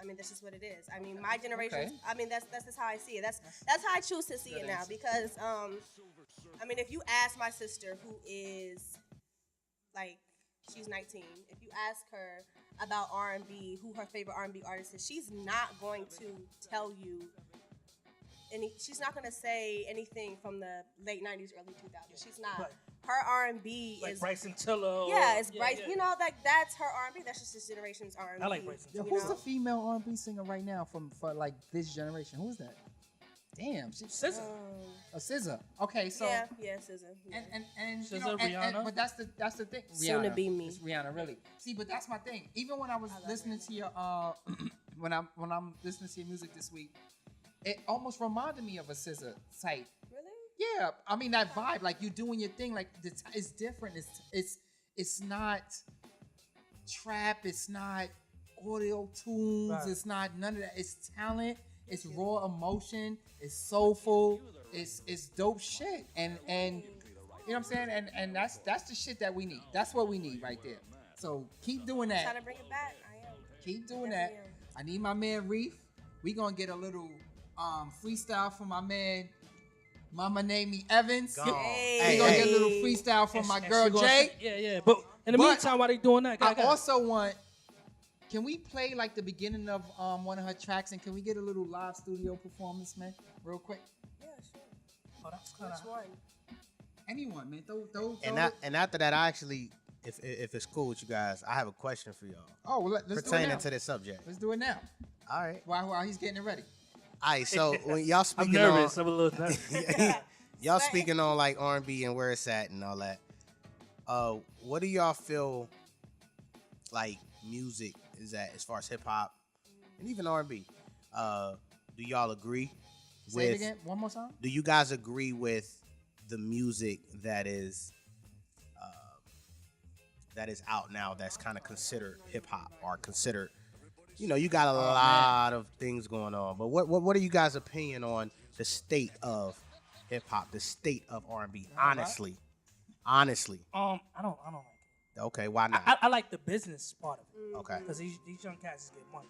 Speaker 4: I mean, that's just what it is. I mean, my generation.
Speaker 2: Okay.
Speaker 4: I mean, that's just how I see it. That's how I choose to see it now. Because I mean, if you ask my sister, who is like she's 19, if you ask her about R&B, who her favorite R&B artist is, she's not going to tell you. She's not gonna say anything from the late 90s, early 2000s. She's not.
Speaker 1: Right.
Speaker 4: Her R&B
Speaker 1: Like
Speaker 4: is
Speaker 1: Bryson Tiller.
Speaker 4: yeah, it's
Speaker 1: yeah,
Speaker 4: Bryce.
Speaker 1: yeah.
Speaker 4: You know, like that's her R&B. That's just this generation's R&B.
Speaker 1: I like Bryson
Speaker 2: Yo,
Speaker 1: Tiller.
Speaker 2: who's
Speaker 4: know?
Speaker 2: the female R&B singer right now for like this generation? Who's that? Damn, she's
Speaker 1: SZA.
Speaker 2: a SZA. Okay, so
Speaker 4: yeah, SZA. Yeah.
Speaker 2: and you
Speaker 1: SZA,
Speaker 2: know,
Speaker 1: Rihanna?
Speaker 2: but that's the thing.
Speaker 4: Soon to be me.
Speaker 2: It's Rihanna, really. See, but that's my thing. Even when I was listening to your when I'm listening to your music this week, it almost reminded me of a SZA type.
Speaker 4: Really?
Speaker 2: Yeah, I mean that vibe, like you doing your thing, like it's different. It's not trap. It's not audio tunes.
Speaker 1: Right.
Speaker 2: It's not none of that. It's talent. It's raw emotion. It's soulful. It's dope shit. And you know what I'm saying? And that's the shit that we need. That's what we need right there. So keep doing that.
Speaker 4: Trying to bring it back. I am.
Speaker 2: Keep doing
Speaker 4: Yes,
Speaker 2: that.
Speaker 4: I
Speaker 2: I need my man Reef. We gonna get a little freestyle from my man Mamanameevan Evans.
Speaker 3: Go.
Speaker 4: Hey.
Speaker 2: We gonna
Speaker 3: hey.
Speaker 2: get a little freestyle from my
Speaker 1: And
Speaker 2: girl
Speaker 1: she gonna
Speaker 2: Jay.
Speaker 1: say- Yeah. But in the
Speaker 2: But
Speaker 1: meantime, while they doing that,
Speaker 2: I also want. Can we play like the beginning of one of her tracks, and can we get a little live studio performance, man, real quick?
Speaker 4: Yeah, sure.
Speaker 1: Oh, that's kind
Speaker 4: Which
Speaker 1: of.
Speaker 4: one?
Speaker 2: Anyone, man. Throw
Speaker 3: And after that, I actually, if it's cool with you guys, I have a question for y'all
Speaker 2: Oh, well, let's do it
Speaker 3: pertaining
Speaker 2: now.
Speaker 3: to this subject.
Speaker 2: Let's do it now.
Speaker 3: All right.
Speaker 2: While he's getting it ready.
Speaker 3: All right. So when y'all
Speaker 1: I'm
Speaker 3: speaking
Speaker 1: nervous.
Speaker 3: on,
Speaker 1: I'm a little nervous.
Speaker 3: y'all speaking on like R&B and where it's at and all that. What do y'all feel like music is at as far as hip hop and even R&B? Do y'all agree
Speaker 2: Say it again. One more time.
Speaker 3: Do you guys agree with the music that is out now that's kind of considered hip hop or considered, you got a lot of things going on, but what are you guys' opinion on the state of hip hop, the state of R&B? Honestly.
Speaker 1: I don't like it.
Speaker 3: Okay, why not?
Speaker 1: I like the business part of it.
Speaker 3: Okay.
Speaker 1: Because these young cats get money.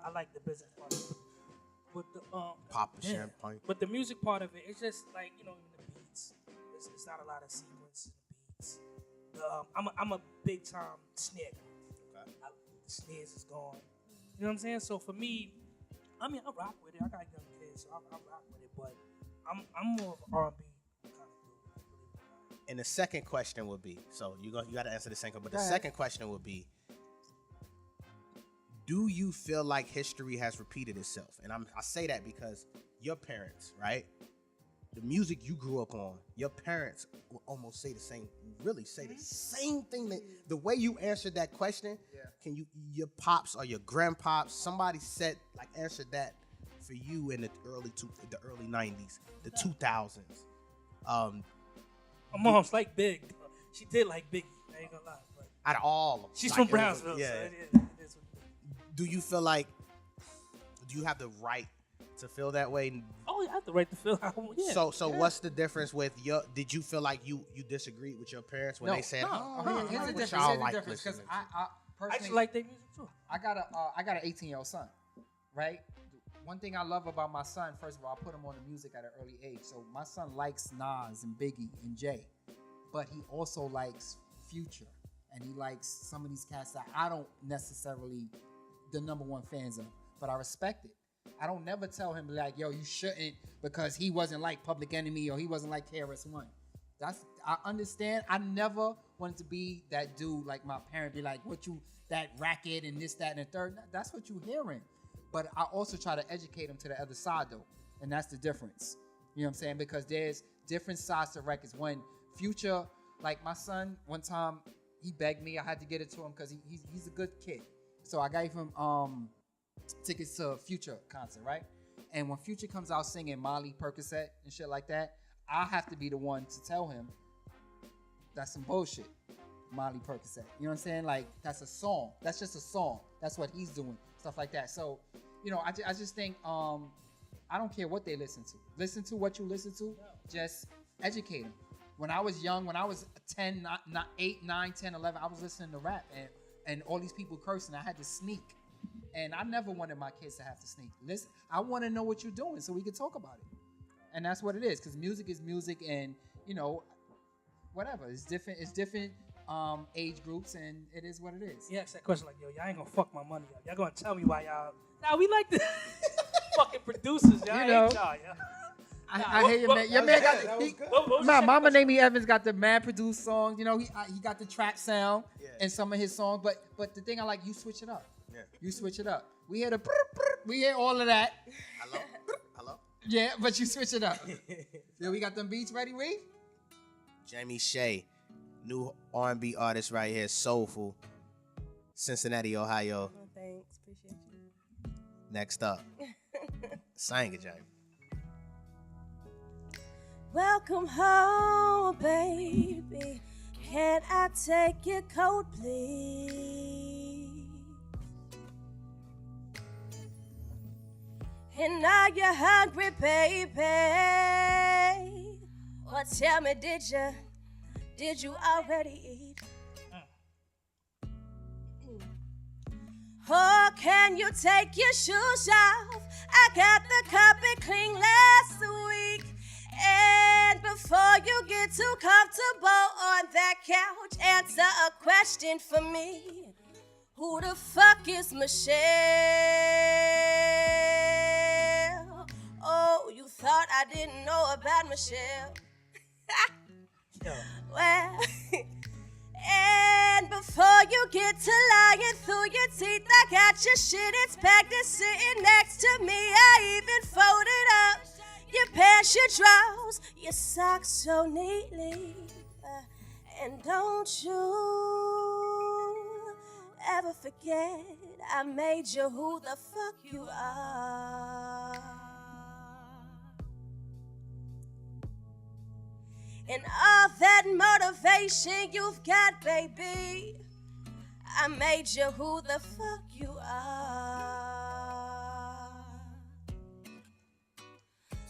Speaker 1: I like the business part of it. But the
Speaker 3: Pop and
Speaker 1: yeah.
Speaker 3: champagne.
Speaker 1: But the music part of it, it's just like even the beats. It's not a lot of sequence in the beats. I'm a big time snare guy.
Speaker 3: Okay.
Speaker 1: The snares is gone. You know what I'm saying? So for me, I rock with it. I got young kids, so I rock with it. But I'm more of an R&B kind of dude.
Speaker 3: And the second question would be, so you got to answer the second, but the
Speaker 2: Go ahead.
Speaker 3: second question would be, do you feel like history has repeated itself? And I say that because your parents, right? The music you grew up on, your parents will almost say the same thing. That the way you answered that question, can your pops or your grandpops, somebody answered that for you in the early 90s, the 2000s.
Speaker 1: My mom's like Big. She did like Biggie. I ain't gonna lie. But
Speaker 3: Out of all of them.
Speaker 1: she's
Speaker 3: Like,
Speaker 1: from
Speaker 3: it was-
Speaker 1: Brownsville.
Speaker 3: Yeah.
Speaker 1: So it is what it is.
Speaker 3: Do you feel like, do you have the right to feel that way?
Speaker 1: Oh, I have the right to feel how I want. Yeah.
Speaker 3: So what's the difference with did you feel like you disagreed with your parents when they said,
Speaker 2: Here's the difference.
Speaker 3: y'all
Speaker 2: Here's the
Speaker 3: like
Speaker 2: difference. Because
Speaker 3: listening to?
Speaker 2: I
Speaker 1: I
Speaker 2: personally,
Speaker 1: actually like their music too.
Speaker 2: I got an 18-year-old son, right? One thing I love about my son, first of all, I put him on the music at an early age. So my son likes Nas and Biggie and Jay, but he also likes Future, and he likes some of these cats that I don't necessarily the number one fans of, but I respect it. I don't never tell him like, yo, you shouldn't because he wasn't like Public Enemy or he wasn't like KRS-One. I understand. I never wanted to be that dude like my parent be like, that racket and this, that, and the third. That's what you hearing. But I also try to educate him to the other side though. And that's the difference. You know what I'm saying? Because there's different sides to records. When Future, like my son, one time he begged me, I had to get it to him because he's a good kid. So I gave him tickets to a Future concert, right? And when Future comes out singing Molly Percocet and shit like that, I have to be the one to tell him that's some bullshit, Molly Percocet. You know what I'm saying? Like, that's a song. That's just a song. That's what he's doing, stuff like that. So, I just think I don't care what they listen to. Listen to what you listen to. Just educate them. When I was young, when I was 10, 8, 9, 10, 11, I was listening to rap and all these people cursing. I had to sneak. And I never wanted my kids to have to sneak. Listen, I want to know what you're doing so we can talk about it. And that's what it is, because music is music, and whatever. It's different age groups, and it is what it is.
Speaker 1: Yeah, ask that question like, yo, y'all ain't gonna fuck my money up. Y'all gonna tell me why y'all. Nah, we like the fucking producers, y'all. Ain't y'all, yeah.
Speaker 2: I hear you, man. Your man got Mamanameevan Evans got the mad produced songs. He got the trap sound in some of his songs. But the thing I like, you switch it up.
Speaker 3: Yeah.
Speaker 2: You switch it up. We hear we hear all of that.
Speaker 3: Hello.
Speaker 2: Yeah, but you switch it up. Yeah, we got them beats ready, Reef?
Speaker 3: Jayme Shaye, new R&B artist right here, soulful, Cincinnati, Ohio.
Speaker 4: Oh, thanks. Appreciate you.
Speaker 3: Next up, sing it, Jayme.
Speaker 4: Welcome home, baby. Can I take your coat, please? And now you're hungry, baby. Well, tell me, did you already eat? Or can you take your shoes off? I got the carpet clean last week. And before you get too comfortable on that couch, answer a question for me. Who the fuck is Michelle? Oh, you thought I didn't know about Michelle? Well, and before you get to lying through your teeth, I got your shit, it's packed and sitting next to me. I even folded up your pants, your drawers, your socks so neatly. And don't you ever forget I made you who the fuck you are. And all that motivation you've got, baby, I made you who the fuck you are.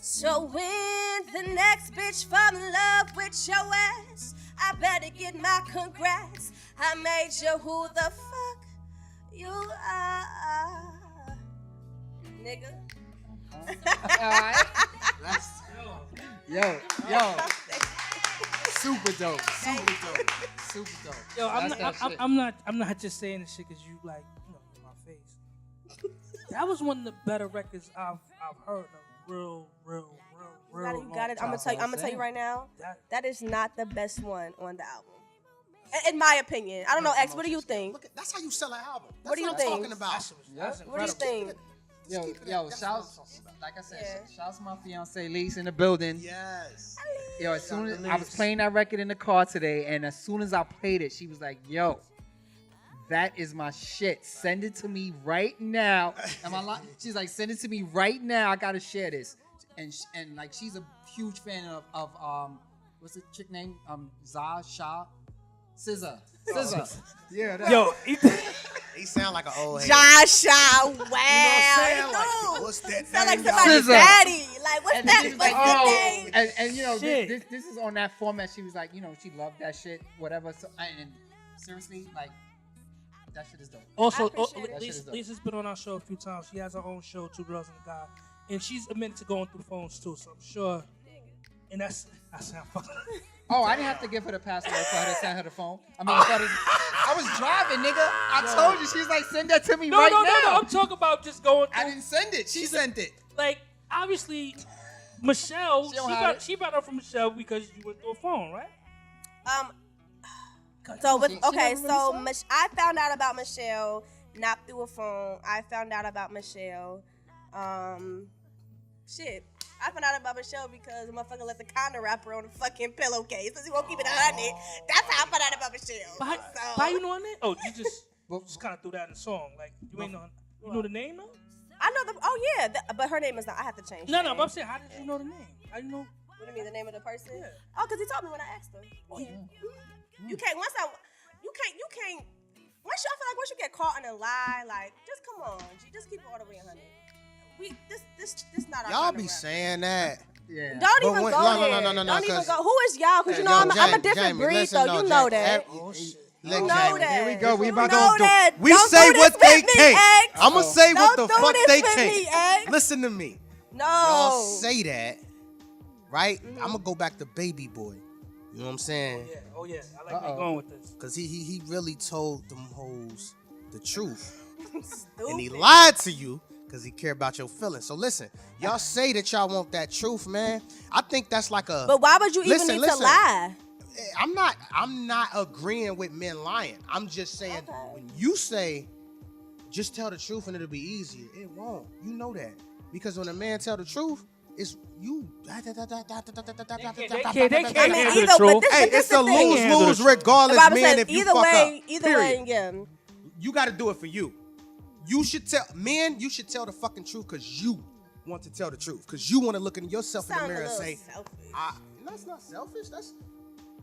Speaker 4: So when the next bitch fall in love with your ass, I better get my congrats. I made you who the fuck you are. Nigga.
Speaker 2: Yo. Super dope.
Speaker 1: Yo, I'm not just saying this shit because you like, in my face. That was one of the better records I've heard in a real
Speaker 4: You got it. I'm gonna tell you right now. That is not the best one on the album, in my opinion. I don't know, X. What do you think?
Speaker 3: Look, that's how you sell an album. That's
Speaker 4: What do you think?
Speaker 3: I'm talking about.
Speaker 4: What do you think?
Speaker 2: Yo, shouts, like I said, shouts to my fiance Lise in the building.
Speaker 3: Yes.
Speaker 2: Yo, as soon as I was playing that record in the car today, and as soon as I played it, she was like, yo, that is my shit. Send it to me right now. She's like, send it to me right now. I gotta share this. And like, she's a huge fan of what's the chick name? Shah? SZA. Yeah. That.
Speaker 1: Yo,
Speaker 3: he sound like an old head.
Speaker 4: Joshua, wow.
Speaker 3: You know what I'm saying? Like, what's that
Speaker 4: Sound like
Speaker 3: name,
Speaker 4: somebody's
Speaker 2: SZA.
Speaker 4: daddy. Like, what's
Speaker 2: And
Speaker 4: that?
Speaker 2: she was
Speaker 4: What's
Speaker 2: like,
Speaker 4: the
Speaker 2: oh,
Speaker 4: name?
Speaker 2: and you know,
Speaker 1: Shit.
Speaker 2: this is on that format. She was like, you know, she loved that shit, whatever. So, and seriously, like, that shit is dope.
Speaker 1: also,
Speaker 4: appreciate it.
Speaker 1: Lisa's been on our show a few times. She has her own show, Two Girls and a Guy, and she's admitted to going through phones too. So I'm sure, and I sound fucking.
Speaker 2: Oh, I didn't have to give her the password for her to send her the phone. I was driving, nigga. I told you. She's like, send that to me right now.
Speaker 1: No. I'm talking about just going through.
Speaker 2: I didn't send it. She sent it.
Speaker 1: Like, obviously, Michelle, she brought up from Michelle because you went through a phone, right?
Speaker 4: So
Speaker 2: She
Speaker 4: okay,
Speaker 2: never
Speaker 4: so
Speaker 2: really
Speaker 4: I found out about Michelle not through a phone. I found out about Michelle. Shit. I found out about Michelle because the motherfucker left the condom wrapper on the fucking pillowcase because he won't keep it 100. That's how I found out about Michelle.
Speaker 1: How you knowing that? Oh, you just kind of threw that in the song. Like, you ain't know. You know the name though?
Speaker 4: I know the. Oh yeah, but her name is not. I have to change.
Speaker 1: No, but I'm saying, how did you know the name? How you know?
Speaker 4: What do you mean, the name of the person?
Speaker 1: Yeah.
Speaker 4: Oh, because he told me when I asked him.
Speaker 1: Oh, yeah.
Speaker 4: You can't. You can't. Once you get caught in a lie, like, just come on, G, just keep it all the way 100. This not our
Speaker 3: Y'all
Speaker 4: kind of
Speaker 3: be
Speaker 4: rap.
Speaker 3: saying that.
Speaker 2: Yeah.
Speaker 4: Don't
Speaker 3: But
Speaker 4: even
Speaker 3: when-
Speaker 4: go
Speaker 3: no,
Speaker 4: there.
Speaker 3: no,
Speaker 4: Don't even
Speaker 3: 'cause-
Speaker 4: go. Who is y'all? Because you know
Speaker 3: Yo,
Speaker 4: I'm a
Speaker 3: Jayme,
Speaker 4: different
Speaker 3: Jayme,
Speaker 4: breed,
Speaker 3: listen,
Speaker 4: so
Speaker 3: no,
Speaker 4: you know
Speaker 3: Jayme,
Speaker 4: that.
Speaker 3: Oh, shit.
Speaker 4: You
Speaker 3: Look,
Speaker 4: know
Speaker 3: Jayme,
Speaker 4: that.
Speaker 2: Here we go. We
Speaker 4: You
Speaker 2: about
Speaker 4: know
Speaker 2: to do.
Speaker 4: that.
Speaker 3: We
Speaker 4: Don't
Speaker 3: say
Speaker 4: do
Speaker 3: what
Speaker 4: this
Speaker 3: they
Speaker 4: with me,
Speaker 3: can't.
Speaker 4: X.
Speaker 3: I'ma say what
Speaker 4: Don't
Speaker 3: the
Speaker 4: do
Speaker 3: fuck
Speaker 4: this
Speaker 3: they
Speaker 4: with me,
Speaker 3: can't.
Speaker 4: X.
Speaker 3: Listen to me.
Speaker 4: No.
Speaker 3: Y'all say that, right? I'm gonna go back to Baby Boy. You know what I'm saying?
Speaker 1: Oh yeah. I like where you're going with this.
Speaker 3: Cause he really told them hoes the truth,
Speaker 4: Stupid.
Speaker 3: and he lied to you because he care about your feelings. So listen, y'all say that y'all want that truth, man. I think that's like a.
Speaker 4: But why would you even
Speaker 3: Listen,
Speaker 4: need
Speaker 3: listen.
Speaker 4: to lie?
Speaker 3: I'm not agreeing with men lying. I'm just saying
Speaker 4: Okay.
Speaker 3: when you say just tell the truth and it'll be easier, it won't. You know that. Because when a man tell the truth, it's you.
Speaker 1: They can't
Speaker 4: I mean,
Speaker 1: handle the
Speaker 4: either,
Speaker 1: truth.
Speaker 4: but this,
Speaker 3: Hey,
Speaker 4: but this
Speaker 3: it's
Speaker 4: the
Speaker 3: a
Speaker 4: thing.
Speaker 3: lose-lose
Speaker 4: The
Speaker 3: regardless,
Speaker 4: Bible
Speaker 3: man,
Speaker 4: says
Speaker 3: if you
Speaker 4: either
Speaker 3: fuck
Speaker 4: way,
Speaker 3: up.
Speaker 4: either
Speaker 3: Period.
Speaker 4: way, yeah.
Speaker 3: You got to do it for you. You should tell you should tell the fucking truth because you want to tell the truth. Because you want to look in yourself in the
Speaker 4: Sound a
Speaker 3: mirror and
Speaker 4: little
Speaker 3: say,
Speaker 4: selfish.
Speaker 3: no, it's not selfish.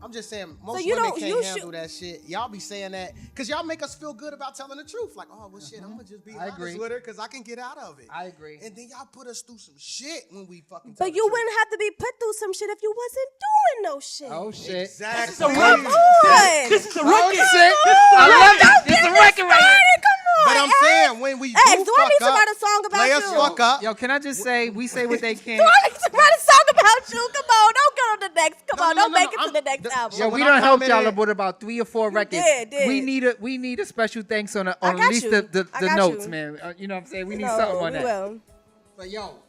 Speaker 3: I'm just saying, most
Speaker 4: you
Speaker 3: women
Speaker 4: don't-
Speaker 3: can't
Speaker 4: you
Speaker 3: handle
Speaker 4: should-
Speaker 3: that shit. Y'all be saying that because y'all make us feel good about telling the truth. Like, oh, well, shit, I'm going to just be
Speaker 2: I
Speaker 3: honest
Speaker 2: agree.
Speaker 3: with her because I can get out of it.
Speaker 2: I agree.
Speaker 3: And then y'all put us through some shit when we fucking tell
Speaker 4: But
Speaker 3: the
Speaker 4: you
Speaker 3: truth.
Speaker 4: wouldn't have to be put through some shit if you wasn't doing no shit.
Speaker 2: Oh shit.
Speaker 3: Exactly.
Speaker 1: This is a
Speaker 4: Come
Speaker 1: record.
Speaker 4: on.
Speaker 1: This is a
Speaker 2: Oh
Speaker 1: record.
Speaker 2: shit. I love it. This is a record right here.
Speaker 4: Come on.
Speaker 3: But I'm
Speaker 4: X.
Speaker 3: saying, when we
Speaker 4: X,
Speaker 3: do
Speaker 4: do I
Speaker 3: fuck
Speaker 4: need to
Speaker 3: up,
Speaker 4: write a song about
Speaker 3: play
Speaker 4: you?
Speaker 3: us fuck up.
Speaker 2: Yo, can I just say, we say what they can.
Speaker 4: Do I need to write a song about you? Come on, don't go to the next. Come
Speaker 3: No,
Speaker 4: on,
Speaker 3: no,
Speaker 4: don't
Speaker 3: no,
Speaker 4: make
Speaker 3: no,
Speaker 4: it to the next album.
Speaker 2: Yo,
Speaker 3: So
Speaker 2: we
Speaker 3: when
Speaker 2: done
Speaker 3: I'm
Speaker 2: helped y'all
Speaker 3: commenting-
Speaker 2: with about 3 or 4 records.
Speaker 4: did.
Speaker 2: We need a special thanks on
Speaker 4: I
Speaker 2: at
Speaker 4: got
Speaker 2: least
Speaker 4: you.
Speaker 2: the
Speaker 4: I got
Speaker 2: notes,
Speaker 4: you.
Speaker 2: man. You know what I'm saying? We need
Speaker 4: No,
Speaker 2: something on
Speaker 4: we
Speaker 2: that.
Speaker 4: will.
Speaker 2: But yo,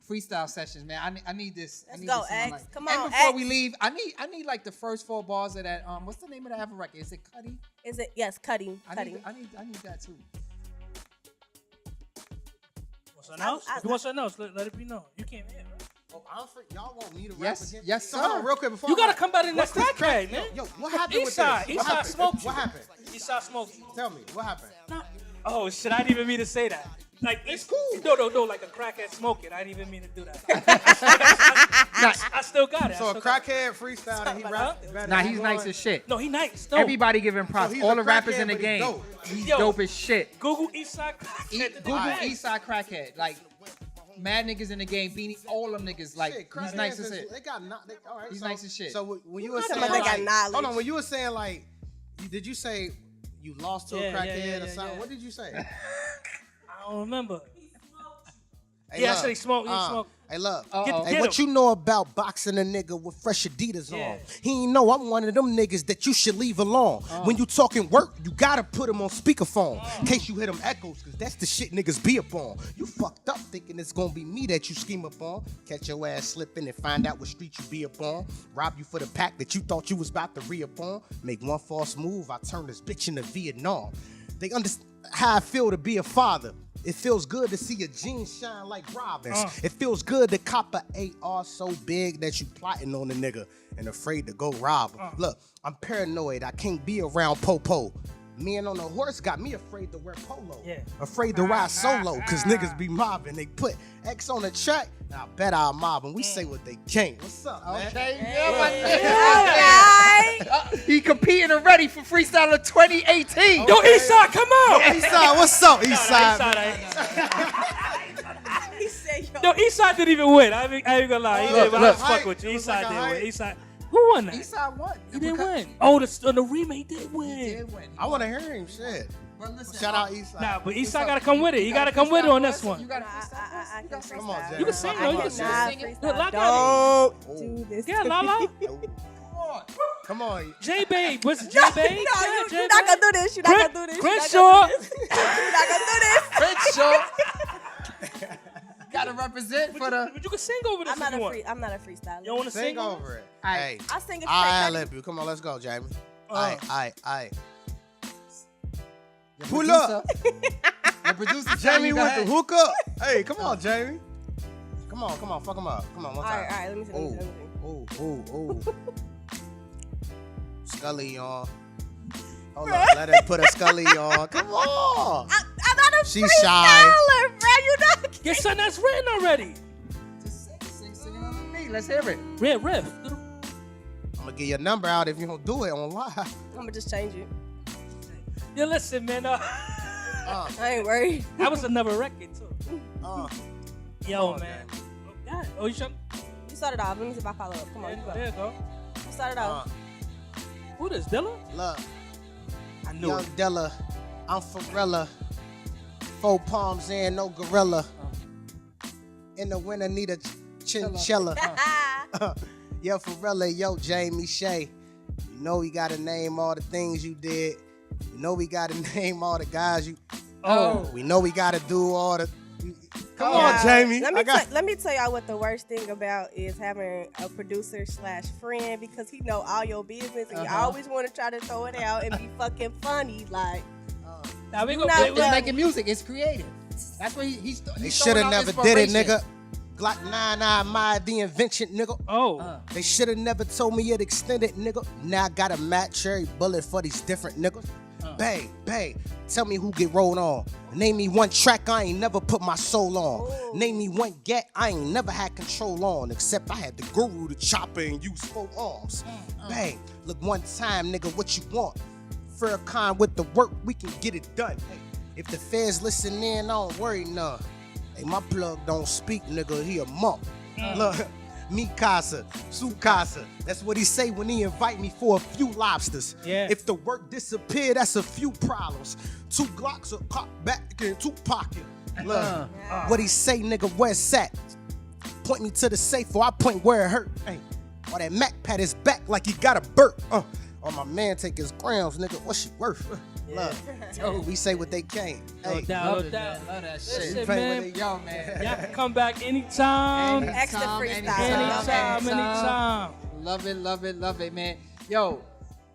Speaker 2: freestyle sessions, man. I need this. I
Speaker 4: Let's
Speaker 2: need
Speaker 4: go,
Speaker 2: this in my
Speaker 4: X.
Speaker 2: life.
Speaker 4: Come
Speaker 2: And
Speaker 4: on,
Speaker 2: before
Speaker 4: X.
Speaker 2: we leave, I need like the first 4 bars of that. What's the name of that other record? Is it Cuddy?
Speaker 4: Is it? Yes, cutting.
Speaker 2: I
Speaker 4: Cutting.
Speaker 2: need that too.
Speaker 1: Want something else?
Speaker 4: I-
Speaker 1: If you want something else, let it be known. You can't hear, right?
Speaker 3: Oh, I'm free. Y'all want me to rap
Speaker 2: Yes,
Speaker 3: again?
Speaker 2: yes,
Speaker 3: So hold
Speaker 2: sir.
Speaker 3: on, real quick before
Speaker 1: You
Speaker 3: I
Speaker 1: gotta
Speaker 3: rap.
Speaker 1: come back in that
Speaker 3: What's this
Speaker 1: crack, man.
Speaker 3: Yo, what happened with
Speaker 1: Eastside,
Speaker 3: this? What
Speaker 1: Eastside
Speaker 3: happened?
Speaker 1: smoked you.
Speaker 3: What happened?
Speaker 1: Eastside smoked you.
Speaker 3: Tell me, what happened?
Speaker 1: Nah. Oh shit! I didn't even mean to say that. Like
Speaker 3: It's cool.
Speaker 1: No. Like a crackhead smoking. I didn't even mean to do that. I still got it.
Speaker 3: So
Speaker 1: I
Speaker 3: a
Speaker 1: still got it.
Speaker 3: crackhead freestyle and he rap better
Speaker 2: Nah,
Speaker 3: than
Speaker 2: he's
Speaker 3: you
Speaker 2: nice
Speaker 3: are.
Speaker 2: as shit.
Speaker 1: No, he nice. No.
Speaker 2: Everybody give him props.
Speaker 3: he's
Speaker 2: All
Speaker 3: a
Speaker 2: the rappers
Speaker 3: crackhead,
Speaker 2: in the
Speaker 3: but he's
Speaker 2: game.
Speaker 3: dope.
Speaker 2: He's
Speaker 1: Yo.
Speaker 2: dope as shit.
Speaker 1: Google Eastside.
Speaker 2: Google Eastside Crackhead. Like, mad niggas in the game. Beanie, all them niggas. Like,
Speaker 3: Shit,
Speaker 2: he's
Speaker 3: crackheads
Speaker 2: nice as
Speaker 3: is-
Speaker 2: shit.
Speaker 3: They got all right.
Speaker 2: He's
Speaker 3: so,
Speaker 2: nice as shit.
Speaker 3: So when you were
Speaker 4: talking
Speaker 3: saying
Speaker 4: about they got
Speaker 3: like,
Speaker 4: knowledge.
Speaker 3: hold on, when you were saying like, did you say you lost to a
Speaker 1: Yeah,
Speaker 3: crackhead
Speaker 1: yeah,
Speaker 3: or
Speaker 1: yeah,
Speaker 3: something?
Speaker 1: yeah.
Speaker 3: What did you say?
Speaker 1: I don't remember.
Speaker 3: Hey,
Speaker 1: Yeah, I
Speaker 3: look,
Speaker 1: said he smoked. He smoked.
Speaker 3: Hey, look.
Speaker 2: Uh-oh.
Speaker 3: Hey,
Speaker 1: Get
Speaker 3: what
Speaker 1: him.
Speaker 3: you know about boxing a nigga with fresh Adidas
Speaker 1: Yeah.
Speaker 3: on? He ain't know I'm one of them niggas that you should leave alone. When you talking work, you gotta put him on speakerphone. In case you hit him echoes, cause that's the shit niggas be up on. You fucked up thinking it's gonna be me that you scheme up on. Catch your ass slipping and find out what street you be up on. Rob you for the pack that you thought you was about to re-up on. Make one false move, I turn this bitch into Vietnam. They understand how I feel to be a father. It feels good to see your jeans shine like Robin's. It feels good to cop a AR so big that you plotting on the nigga and afraid to go rob him. Look, I'm paranoid. I can't be around Popo. Men on a horse got me afraid to wear polo.
Speaker 1: Yeah.
Speaker 3: Afraid to ride solo, cause niggas be mobbing. They put X on the track, I bet I'll mob and we say what they can't. What's up, man?
Speaker 2: Okay, yeah, my nigga.
Speaker 4: Alright.
Speaker 2: He competing already for Freestyler 2018.
Speaker 1: Yo, Eastside, come on.
Speaker 3: Eastside, what's up,
Speaker 1: Nah,
Speaker 3: Eastside?
Speaker 1: Eastside.
Speaker 4: He said,
Speaker 1: Yo, Eastside didn't even win. I ain't gonna lie. He didn't win. I
Speaker 2: look.
Speaker 1: was fuck with you.
Speaker 3: It was
Speaker 1: Eastside
Speaker 3: like a
Speaker 1: didn't win.
Speaker 3: hype.
Speaker 1: Eastside. Who won that?
Speaker 2: Eastside won.
Speaker 1: He didn't win. Oh, on the remake, he did win.
Speaker 2: He did win.
Speaker 3: I want to hear him. Shit.
Speaker 2: Well, listen,
Speaker 3: Shout out Eastside.
Speaker 1: Nah, but Eastside gotta come with it. He gotta come with it on this one.
Speaker 2: You got
Speaker 4: I can freestyle.
Speaker 3: Come on, Jay.
Speaker 1: You can sing, though. You can
Speaker 4: Nah,
Speaker 1: sing.
Speaker 4: freestyle.
Speaker 1: Look, Lala.
Speaker 4: Don't do this.
Speaker 1: Yeah, Lala.
Speaker 3: Come on.
Speaker 1: J-Babe. What's
Speaker 4: No,
Speaker 1: J-Babe?
Speaker 4: you're not gonna do this. You're not gonna do this.
Speaker 1: Crenshaw.
Speaker 4: You're not gonna do this.
Speaker 2: Crenshaw. Gotta represent for the.
Speaker 1: But you can sing over this
Speaker 4: I'm not
Speaker 1: if you
Speaker 4: a
Speaker 1: want.
Speaker 4: I'm not a freestyler.
Speaker 1: You don't want to
Speaker 3: Sing
Speaker 1: sing
Speaker 3: over it.
Speaker 2: Aight.
Speaker 3: Hey.
Speaker 4: I sing it
Speaker 3: I
Speaker 4: straight.
Speaker 3: lip you. Come on, let's go, Jayme.
Speaker 1: Uh.
Speaker 3: Aye.
Speaker 2: Your
Speaker 3: Pull
Speaker 2: producer-
Speaker 3: up.
Speaker 2: Your producer,
Speaker 3: Jamie
Speaker 2: go
Speaker 3: with
Speaker 2: ahead.
Speaker 3: the hookah. Hey, come on, Jamie. Come on, fuck him up. Come on, one
Speaker 4: All
Speaker 3: time.
Speaker 4: right. Let me see.
Speaker 3: Ooh. Scully on. Hold on, let her put a Scully on. Come on.
Speaker 4: I'm not a
Speaker 3: She's shy.
Speaker 4: freestyler, bro. You know.
Speaker 1: Get something that's written already.
Speaker 2: Just sing it on me. Let's hear it.
Speaker 1: Red riff.
Speaker 3: I'm gonna get your number out if you don't do it on live.
Speaker 4: I'm gonna just change it.
Speaker 1: Yeah, listen, man.
Speaker 4: I ain't worried.
Speaker 1: That was another record too. Yo,
Speaker 3: on,
Speaker 1: man. God. Oh, you should.
Speaker 4: You start it off. Let me see if I follow up. Come on, you
Speaker 1: There you
Speaker 4: go.
Speaker 1: go.
Speaker 4: You start it off.
Speaker 1: Who this, Dilla?
Speaker 3: Look,
Speaker 1: I knew
Speaker 3: Young
Speaker 1: it.
Speaker 3: Della, I'm Pharrella. 4 palms in, no gorilla. In the winter, need a chinchilla. Yo, Pharrella, yo, Jayme, Shaye. You know we gotta name all the things you did. You know we gotta name all the guys you.
Speaker 1: Oh.
Speaker 3: We know we gotta do all the. Come
Speaker 4: Yeah.
Speaker 3: on, Jayme.
Speaker 4: Let me tell y'all what the worst thing about is having a producer / friend, because he know all your business and you always want to try to throw it out and be fucking funny. Like,
Speaker 1: Now we
Speaker 4: You
Speaker 1: go.
Speaker 4: not
Speaker 1: Wait,
Speaker 2: It's
Speaker 4: Yeah.
Speaker 2: making music. It's creative. That's what he's.
Speaker 3: They should have never did it, nigga. Glock 99, my the invention, nigga.
Speaker 1: Oh.
Speaker 3: They should have never told me it extended, nigga. Now I got a Matt Cherry bullet for these different niggas. Bae, tell me who get rolled on. Name me one track I ain't never put my soul on.
Speaker 4: Ooh.
Speaker 3: Name me one get I ain't never had control on. Except I had the guru, the chopper, and use 4 arms. Bae, look one time, nigga, what you want? Farrakhan with the work, we can get it done. Hey, if the feds listen in, I don't worry none. Hey, my plug don't speak, nigga, he a monk. Look, mi casa, su casa. That's what he say when he invite me for a few lobsters.
Speaker 1: Yeah.
Speaker 3: If the work disappear, that's a few problems. 2 Glocks are cocked back in 2 pocket. Look, what he say, nigga, where's that? Point me to the safe or I point where it hurt. Hey, or that Mac pat his back like he got a burp. Or my man take his grams, nigga, what's she worth? Look, we say what they can't. Hey,
Speaker 1: Love that.
Speaker 2: Love that
Speaker 1: Listen,
Speaker 2: shit.
Speaker 1: man,
Speaker 2: Yo, man.
Speaker 1: y'all can come back anytime.
Speaker 4: Extra freestyle.
Speaker 1: Anytime.
Speaker 2: Love it, man. Yo,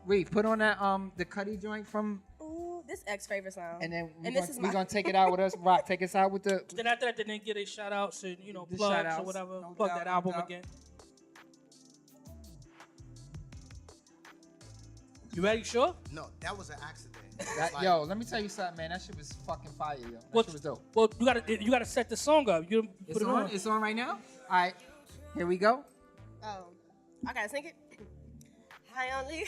Speaker 2: wait, put on that the Cuddy joint from,
Speaker 4: Ooh, this ex favorite song.
Speaker 2: and then
Speaker 4: this is
Speaker 2: we
Speaker 4: my
Speaker 2: gonna take it out with us. Rock, take us out with the.
Speaker 1: Then after that, they didn't get a shout outs and
Speaker 2: The
Speaker 1: plugs
Speaker 2: shout-outs,
Speaker 1: or whatever.
Speaker 2: no
Speaker 1: Plug
Speaker 2: doubt,
Speaker 1: that
Speaker 2: no
Speaker 1: album
Speaker 2: doubt.
Speaker 1: again. You ready? Sure.
Speaker 3: no, that was an accident.
Speaker 2: That,
Speaker 3: Like,
Speaker 2: yo, let me tell you something, man. That shit was fucking fire, yo. That
Speaker 1: What-
Speaker 2: shit was dope.
Speaker 1: Well, you gotta set the song up. You
Speaker 2: It's
Speaker 1: put it
Speaker 2: on.
Speaker 1: on.
Speaker 2: It's on right now. All right, here we go.
Speaker 4: Oh, I gotta sing it. I only.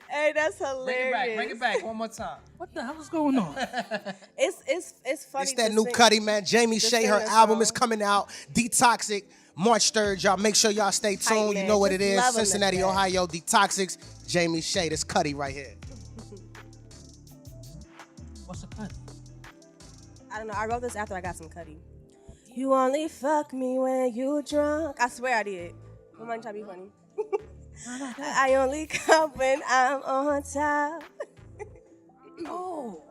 Speaker 4: Hey, that's hilarious.
Speaker 2: Bring it back one more time.
Speaker 1: What the hell is going on?
Speaker 4: It's funny.
Speaker 3: It's that
Speaker 4: to
Speaker 3: new
Speaker 4: sing-
Speaker 3: Cuddy, man. Jayme
Speaker 4: to
Speaker 3: Shaye,
Speaker 4: sing
Speaker 3: her
Speaker 4: this
Speaker 3: album
Speaker 4: song.
Speaker 3: is coming out. Detoxic, March 3rd. Y'all make sure y'all stay
Speaker 4: Tight,
Speaker 3: tuned. You
Speaker 4: man.
Speaker 3: know what
Speaker 4: Just
Speaker 3: it is.
Speaker 4: loving this
Speaker 3: Cincinnati,
Speaker 4: man.
Speaker 3: Ohio. Detoxics, Jayme Shaye. This Cuddy right here.
Speaker 1: What's the cut?
Speaker 4: I don't know. I wrote this after I got some Cuddy. You only fuck me when you drunk. I swear I did. I'm not trying to be funny. I only come when I'm on top.
Speaker 1: Oh.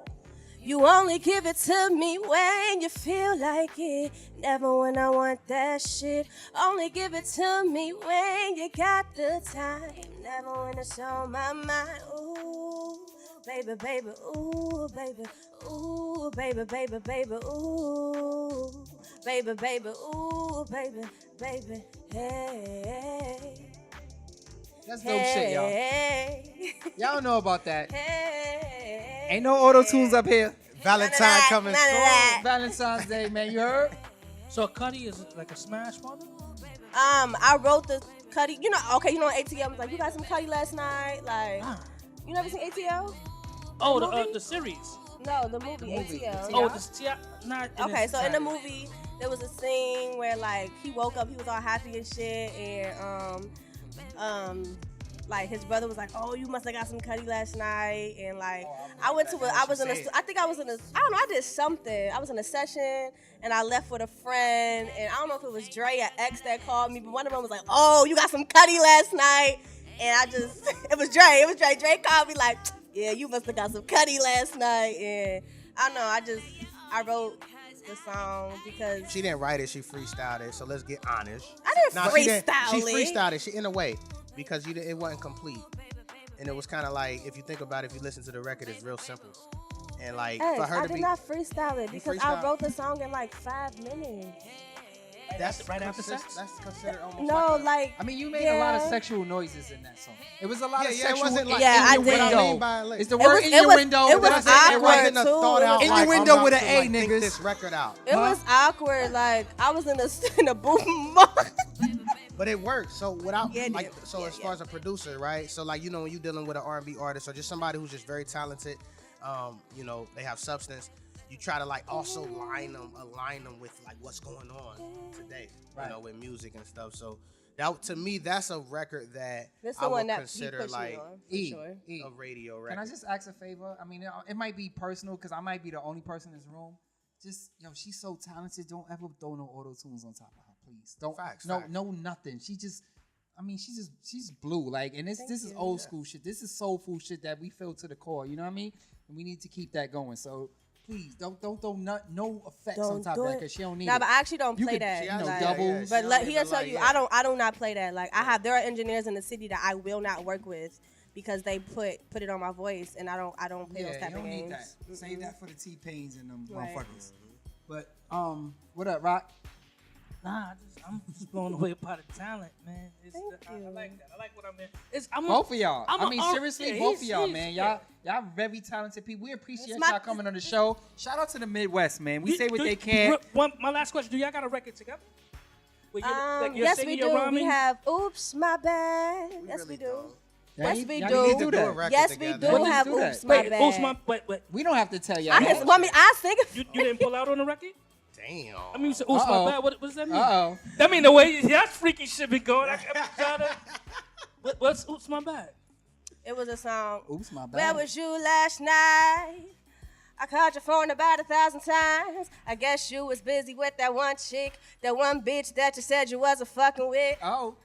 Speaker 4: You only give it to me when you feel like it. Never when I want that shit. Only give it to me when you got the time. Never when it's on my mind. Ooh, baby, baby, ooh, baby, ooh, baby, baby, baby, ooh, baby, baby, ooh, baby, baby, hey.
Speaker 2: That's dope shit, y'all.
Speaker 4: Hey.
Speaker 2: Y'all know about that.
Speaker 4: Hey.
Speaker 2: Ain't no auto tunes up here.
Speaker 3: Valentine coming
Speaker 4: none of
Speaker 3: soon.
Speaker 4: that.
Speaker 2: Valentine's Day, man. You heard?
Speaker 1: So Cuddy is like a smash mother?
Speaker 4: I wrote the Cuddy. You know ATL was like, you got some Cuddy last night. Like, you never seen ATL?
Speaker 1: Oh,
Speaker 4: movie?
Speaker 1: the series.
Speaker 4: No, the movie ATL.
Speaker 1: Oh, not in
Speaker 4: Okay,
Speaker 1: its
Speaker 4: so in the
Speaker 1: entirety.
Speaker 4: movie there was a scene where like he woke up, he was all happy and shit, and like his brother was like, "Oh, you must have got some Cuddy last night," and like I went to I was in a I think I was in a I don't know I did something. I was in a session and I left with a friend, and I don't know if it was Dre or X that called me, but one of them was like, "Oh, you got some Cuddy last night," and I just it was Dre. Dre called me like, "Yeah, you must have got some Cuddy last night," and I don't know. I wrote the song because
Speaker 3: She didn't write it. She freestyled it. So let's get honest.
Speaker 4: I didn't
Speaker 3: Nah,
Speaker 4: freestyle
Speaker 3: She
Speaker 4: it.
Speaker 3: freestyled it. She in a way because it wasn't complete, and it was kind of like if you think about it, if you listen to the record, it's real simple, and like
Speaker 4: Hey,
Speaker 3: for her
Speaker 4: I
Speaker 3: to
Speaker 4: did
Speaker 3: be
Speaker 4: not freestyle it because I
Speaker 3: freestyle?
Speaker 4: wrote the song in like 5 minutes.
Speaker 3: that's
Speaker 1: right after
Speaker 3: consist-
Speaker 1: sex?
Speaker 3: That's considered almost
Speaker 4: No,
Speaker 3: like,
Speaker 4: like
Speaker 2: I mean, you made a lot of
Speaker 4: yeah.
Speaker 2: sexual noises in that song. It was a lot of
Speaker 3: Yeah, it
Speaker 2: sexual
Speaker 3: wasn't like
Speaker 4: Yeah, I
Speaker 2: in your
Speaker 4: did.
Speaker 3: What I mean
Speaker 2: window.
Speaker 3: by, like,
Speaker 2: It's the
Speaker 4: It
Speaker 2: word
Speaker 4: was-
Speaker 2: in
Speaker 4: it
Speaker 2: your
Speaker 4: was-
Speaker 2: window.
Speaker 4: it was
Speaker 2: That's
Speaker 3: It
Speaker 4: awkward,
Speaker 3: wasn't a
Speaker 4: too.
Speaker 3: thought out.
Speaker 2: In your
Speaker 3: like,
Speaker 2: window
Speaker 3: I'm
Speaker 2: with
Speaker 3: about
Speaker 2: an
Speaker 3: to,
Speaker 2: A,
Speaker 3: like, think
Speaker 2: niggas.
Speaker 3: this record out.
Speaker 4: It was awkward. Like I was in a boom mode.
Speaker 3: But it worked. So without
Speaker 4: Yeah, it
Speaker 3: like
Speaker 4: did.
Speaker 3: so
Speaker 4: Yeah,
Speaker 3: as far as a producer, right? So like when you're dealing with an R&B artist or just somebody who's just very talented, they have substance. You try to like also align them with like what's going on today,
Speaker 2: Right.
Speaker 3: with music and stuff. So that to me, that's a record that
Speaker 4: That's
Speaker 3: I
Speaker 4: the
Speaker 3: would
Speaker 4: one that he
Speaker 3: consider
Speaker 4: pushed me
Speaker 3: like
Speaker 4: on, for
Speaker 2: E.
Speaker 4: sure.
Speaker 2: E.
Speaker 3: a radio record.
Speaker 2: Can I just ask a favor? I mean, it might be personal because I might be the only person in this room. Just she's so talented. Don't ever throw no auto tunes on top of her, please. Don't.
Speaker 3: Facts,
Speaker 2: no,
Speaker 3: facts.
Speaker 2: no, nothing. She's blue. Like, and this is
Speaker 4: you.
Speaker 2: old school shit. This is soulful shit that we feel to the core. You know what I mean? And we need to keep that going. So please don't throw no effects on
Speaker 4: Don't
Speaker 2: top
Speaker 4: do
Speaker 2: of that
Speaker 4: it.
Speaker 2: because she don't need
Speaker 4: Nah,
Speaker 2: it.
Speaker 4: but I actually don't
Speaker 2: You
Speaker 4: play
Speaker 2: could,
Speaker 4: that.
Speaker 2: you know,
Speaker 4: like-
Speaker 2: doubles.
Speaker 3: Yeah,
Speaker 4: But
Speaker 3: yeah.
Speaker 4: he'll tell
Speaker 3: Like,
Speaker 4: you,
Speaker 3: yeah.
Speaker 4: I do not play that. Like there are engineers in the city that I will not work with because they put it on my voice, and I don't play those
Speaker 2: Yeah,
Speaker 4: type
Speaker 2: you
Speaker 4: of
Speaker 2: don't need
Speaker 4: games.
Speaker 2: that. Save that for the T-Pains and them
Speaker 4: Right.
Speaker 2: motherfuckers. But what up, Rock?
Speaker 1: Nah, I'm just blown away by the talent, man.
Speaker 4: Thank
Speaker 1: I
Speaker 4: you.
Speaker 1: like that. I like what I'm in.
Speaker 2: Both of y'all.
Speaker 1: I'm
Speaker 2: I mean, seriously,
Speaker 1: yeah,
Speaker 2: both of y'all,
Speaker 1: he's-
Speaker 2: man.
Speaker 1: yeah.
Speaker 2: Y'all very talented people. We appreciate
Speaker 4: It's my-
Speaker 2: y'all coming on the show. Shout out to the Midwest, man. We say what they can.
Speaker 1: My last question: do y'all got a record together? Where you're
Speaker 4: Yes,
Speaker 1: singing,
Speaker 4: we
Speaker 1: you're
Speaker 4: do.
Speaker 1: rhyming?
Speaker 4: We have Oops, My Bad. Yes,
Speaker 3: really
Speaker 4: we do.
Speaker 3: don't.
Speaker 4: Yes,
Speaker 2: Y'all
Speaker 4: we
Speaker 2: need
Speaker 4: do.
Speaker 2: to do that.
Speaker 3: record
Speaker 4: Yes, we
Speaker 3: together.
Speaker 4: do
Speaker 2: When did you
Speaker 4: have
Speaker 2: do that?
Speaker 4: Oops, My
Speaker 1: Wait,
Speaker 4: Bad.
Speaker 1: who's my? Wait.
Speaker 2: We don't have to tell y'all.
Speaker 4: I
Speaker 2: that.
Speaker 4: can, well, I mean, I sing it.
Speaker 1: You didn't pull out on the record?
Speaker 3: Damn.
Speaker 1: I mean, you said, "Oops,
Speaker 2: Uh-oh.
Speaker 1: my bad." What does that mean?
Speaker 2: Uh-oh.
Speaker 1: That mean the way that's freaky shit been going. I kept trying to. What's "Oops, my bad"?
Speaker 4: It was a song.
Speaker 2: Oops, my bad.
Speaker 4: Where was you last night? I called your phone about 1,000 times. I guess you was busy with that one chick, that one bitch that you said you wasn't fucking with.
Speaker 2: Oh.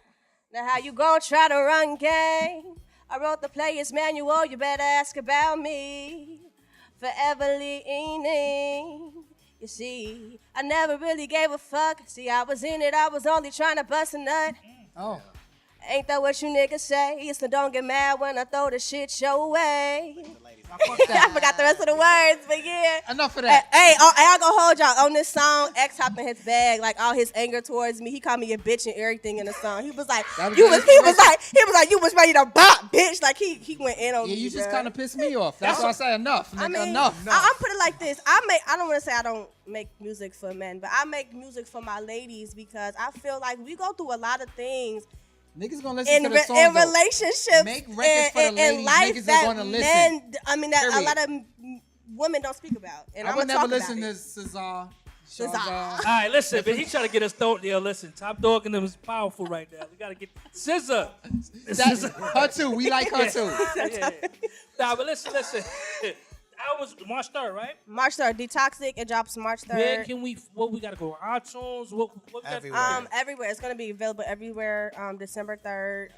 Speaker 4: Now how you gon' try to run game? I wrote the player's manual, you better ask about me. Forever leaning. You see, I never really gave a fuck. See, I was in it, I was only trying to bust a nut.
Speaker 2: Oh.
Speaker 4: Ain't that what you niggas say? So don't get mad when I throw the shit your way.
Speaker 2: that.
Speaker 4: I forgot the rest of the words, but yeah.
Speaker 2: Enough of that.
Speaker 4: Hey, I gonna hold y'all on this song. X hopped in his bag, like all his anger towards me. He called me a bitch and everything in the song. He was like,
Speaker 2: That was
Speaker 4: he
Speaker 2: good.
Speaker 4: was like, you was ready to bop, bitch. Like he went in on
Speaker 2: Yeah,
Speaker 4: me.
Speaker 2: you just
Speaker 4: bruh.
Speaker 2: kind of pissed me off. That's why I say enough. Nigga,
Speaker 4: I mean,
Speaker 2: enough.
Speaker 4: I'm put it like this. I don't want to say I don't make music for men, but I make music for my ladies because I feel like we go through a lot of things
Speaker 2: Niggas gonna listen
Speaker 4: in,
Speaker 2: to the song.
Speaker 4: in
Speaker 2: though.
Speaker 4: relationships
Speaker 2: Make records for the
Speaker 4: and
Speaker 2: ladies.
Speaker 4: life
Speaker 2: Niggas are
Speaker 4: that
Speaker 2: gonna listen.
Speaker 4: men, I mean, that a
Speaker 2: Period.
Speaker 4: lot of women don't speak about. And
Speaker 2: I
Speaker 4: I'm
Speaker 2: would
Speaker 4: gonna
Speaker 2: never
Speaker 4: talk
Speaker 2: listen
Speaker 4: about
Speaker 2: to
Speaker 4: it.
Speaker 2: Cesar.
Speaker 1: All right, listen, but he trying to get us thrown there. Listen, Top Dog and them is powerful right now. We gotta get Scissor.
Speaker 2: Her too. We like her too.
Speaker 1: Yeah. Nah, but listen. I was March 3rd, right?
Speaker 4: March 3rd, Detoxic. It drops March 3rd.
Speaker 1: Where can we? What we gotta go? iTunes. What we gotta
Speaker 3: Everywhere.
Speaker 4: Everywhere. It's gonna be available everywhere. December 3rd.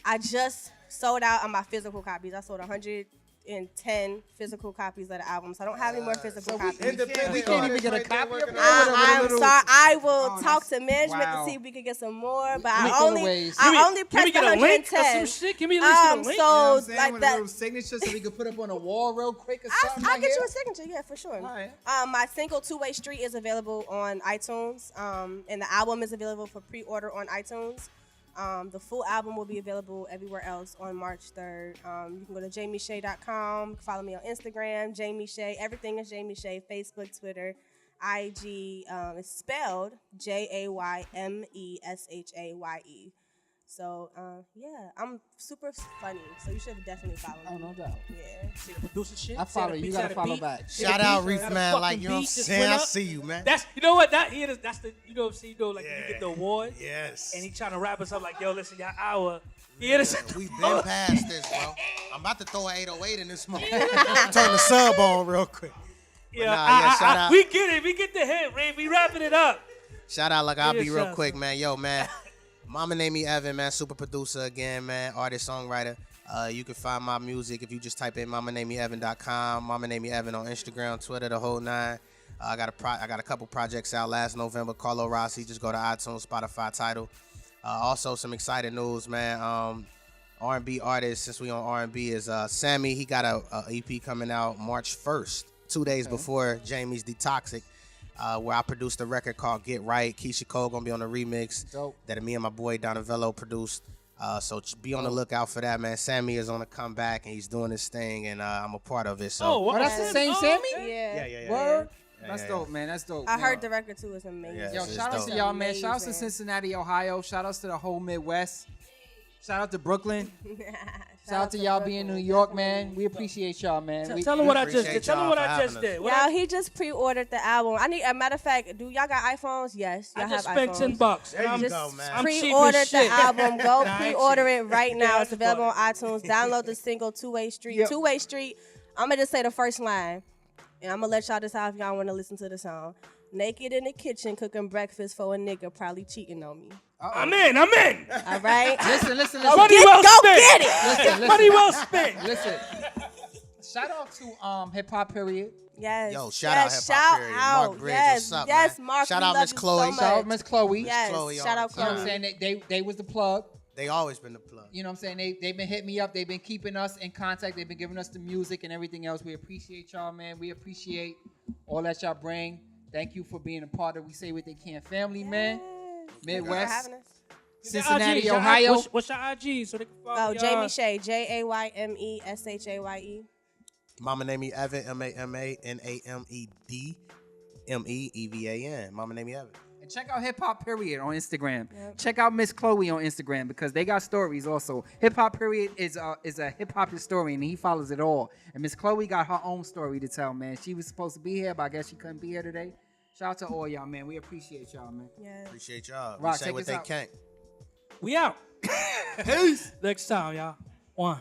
Speaker 4: I just sold out on my physical copies. I sold 110 physical copies of the album, so I don't have any more physical copies.
Speaker 2: We can't even get a copy of it.
Speaker 4: I'm sorry. I will
Speaker 2: Oh,
Speaker 4: talk
Speaker 2: that's-
Speaker 4: to management
Speaker 2: wow.
Speaker 4: to see if we can get some more, but
Speaker 2: Give me
Speaker 4: I only
Speaker 2: giveaways.
Speaker 1: Can
Speaker 4: pressed
Speaker 1: we get a link or
Speaker 4: 110.
Speaker 1: some shit? Can we at least get a link?
Speaker 4: So
Speaker 2: You know what I'm saying?
Speaker 4: like
Speaker 2: With
Speaker 4: that.
Speaker 2: a little signature so we could put up on a wall real quick or something.
Speaker 4: I'll
Speaker 2: right
Speaker 4: get you
Speaker 2: here.
Speaker 4: a signature, yeah, for sure.
Speaker 2: Alright.
Speaker 4: My single Two-Way Street is available on iTunes, and the album is available for pre-order on iTunes. The full album will be available everywhere else on March 3rd. You can go to JaymeShaye.com, follow me on Instagram, Jayme Shaye. Everything is Jayme Shaye, Facebook, Twitter, IG. It's spelled JaymeShaye. So, yeah, I'm super funny, so you should definitely follow me.
Speaker 2: Oh, no doubt.
Speaker 4: Yeah.
Speaker 1: See the producer shit.
Speaker 2: I follow
Speaker 1: See
Speaker 2: you.
Speaker 1: the
Speaker 2: You
Speaker 1: beat,
Speaker 2: gotta
Speaker 1: see the
Speaker 2: follow
Speaker 1: beat.
Speaker 2: back.
Speaker 1: See the
Speaker 3: Shout out
Speaker 1: beat,
Speaker 3: Reef
Speaker 1: see the
Speaker 3: Man,
Speaker 1: fucking
Speaker 3: like you know what I'm
Speaker 1: beat just
Speaker 3: saying.
Speaker 1: went
Speaker 3: I
Speaker 1: up.
Speaker 3: see you, man.
Speaker 1: That's you know what that here is. That's the you know what I'm saying. You know like when you get the award.
Speaker 3: Yes.
Speaker 1: And he trying to wrap us up like, yo, listen, y'all hour. You hear this?
Speaker 3: We've been past this, bro. I'm about to throw an 808 in this moment. Turn the sub on real quick.
Speaker 1: Yeah,
Speaker 3: nah, shout out.
Speaker 1: we get it. We get the hit, Ray. We wrapping it up.
Speaker 3: Shout out, like I'll
Speaker 1: Yeah,
Speaker 3: be real
Speaker 1: shout
Speaker 3: quick,
Speaker 1: out.
Speaker 3: man. Yo, man. Mamanameevan, man, super producer again, man, artist, songwriter. You can find my music if you just type in mamanameevan.com, Mamanameevan on Instagram, Twitter, the whole nine. I got a couple projects out last November. Carlo Rossi, just go to iTunes, Spotify, title. Also, some exciting news, man. R&B artist, since we on R&B, is Sammy. He got a EP coming out March 1st, 2 days before Jayme's Detoxic. Where I produced a record called Get Right. Keisha Cole gonna be on the remix.
Speaker 2: Dope.
Speaker 3: That me and my boy Donavello produced. So be on the lookout for that, man. Sammy is on a comeback and he's doing his thing, and I'm a part of it. So
Speaker 2: Oh, that's the same Sammy?
Speaker 4: Yeah.
Speaker 3: yeah.
Speaker 2: Word?
Speaker 3: Yeah,
Speaker 2: That's
Speaker 3: yeah,
Speaker 2: dope, man. That's dope.
Speaker 4: I
Speaker 2: man.
Speaker 4: heard the record too. It's amazing.
Speaker 3: Yeah,
Speaker 2: Yo,
Speaker 3: it's
Speaker 2: shout out
Speaker 3: dope.
Speaker 2: to y'all, man. Shout out to
Speaker 4: Amazing.
Speaker 2: Cincinnati, Ohio. Shout outs to the whole Midwest. Shout out to Brooklyn. Shout out to
Speaker 4: to
Speaker 2: y'all being in New York, man.
Speaker 4: Definitely.
Speaker 2: We appreciate y'all, man. We-
Speaker 1: Tell him what I just
Speaker 3: appreciate
Speaker 1: did. Tell him
Speaker 3: y'all
Speaker 1: what
Speaker 3: for
Speaker 1: I
Speaker 3: having
Speaker 1: just
Speaker 3: us.
Speaker 1: did. What
Speaker 4: Y'all, he just pre-ordered the album. I need a matter of fact. Do y'all got iPhones? Yes, y'all
Speaker 1: I just
Speaker 4: have
Speaker 1: spent
Speaker 4: iPhones.
Speaker 1: $10.
Speaker 3: There you
Speaker 1: I'm
Speaker 3: go,
Speaker 1: just-
Speaker 3: man.
Speaker 1: I'm cheap
Speaker 4: Pre-ordered
Speaker 1: as
Speaker 4: the
Speaker 1: shit.
Speaker 4: album. Go
Speaker 1: Nah, I ain't
Speaker 4: pre-order
Speaker 1: cheap.
Speaker 4: it right now.
Speaker 1: Yeah,
Speaker 4: It's
Speaker 1: I
Speaker 4: available on
Speaker 1: just
Speaker 4: iTunes. Download the single Two-Way Street.
Speaker 2: Yep.
Speaker 4: Two-Way Street. I'm gonna just say the first line, and I'm gonna let y'all decide if y'all want to listen to the song. Naked in the kitchen cooking breakfast for a nigga probably cheating on me.
Speaker 1: I'm in. I'm in.
Speaker 4: All right.
Speaker 2: Listen.
Speaker 1: Money
Speaker 4: Get,
Speaker 1: well
Speaker 4: go
Speaker 1: spent.
Speaker 4: get it.
Speaker 2: Listen.
Speaker 1: Money well spent.
Speaker 2: Listen. Shout out to Hip Hop Period.
Speaker 4: Yes.
Speaker 3: Yo, shout out
Speaker 4: yes,
Speaker 3: Hip Hop
Speaker 4: shout
Speaker 3: Period.
Speaker 4: out.
Speaker 3: Mark Briggs,
Speaker 4: yes.
Speaker 3: what's up,
Speaker 4: yes,
Speaker 3: man?
Speaker 4: Mark.
Speaker 3: Shout
Speaker 4: we
Speaker 3: out
Speaker 4: love
Speaker 3: Miss
Speaker 4: you
Speaker 3: Chloe.
Speaker 4: So
Speaker 3: Shout
Speaker 2: Shout out
Speaker 4: much.
Speaker 2: Miss Chloe.
Speaker 4: Yes.
Speaker 3: Chloe
Speaker 4: Shout
Speaker 3: all
Speaker 4: out
Speaker 3: the
Speaker 2: You know
Speaker 3: time.
Speaker 2: what
Speaker 4: Chloe.
Speaker 2: I'm saying? They was the plug.
Speaker 3: They always been the plug.
Speaker 2: You know what I'm saying? They've been hitting me up. They've been keeping us in contact. They've been giving us the music and everything else. We appreciate y'all, man. We appreciate all that y'all bring. Thank you for being a part of We Say What They Can family, man.
Speaker 4: Thank you for
Speaker 2: Midwest,
Speaker 4: having us.
Speaker 2: Cincinnati,
Speaker 1: Your IG,
Speaker 2: Ohio.
Speaker 1: What's your IG so they can follow
Speaker 4: Oh,
Speaker 1: you?
Speaker 4: Jayme Shaye, JaymeShaye.
Speaker 3: Mamanameevan, Mamanameevan. Mamanameevan.
Speaker 2: And check out Hip Hop Period on Instagram.
Speaker 4: Yep.
Speaker 2: Check out Miss Chloe on Instagram because they got stories also. Hip Hop Period is a hip hop historian and he follows it all. And Miss Chloe got her own story to tell, man. She was supposed to be here, but I guess she couldn't be here today. Shout out to all y'all, man. We appreciate y'all, man.
Speaker 4: Yeah.
Speaker 3: Appreciate y'all.
Speaker 2: Rock,
Speaker 3: We say
Speaker 2: take
Speaker 3: what
Speaker 2: us
Speaker 3: they
Speaker 2: out.
Speaker 3: can't.
Speaker 1: We out.
Speaker 3: Peace.
Speaker 1: Next time, y'all. 1.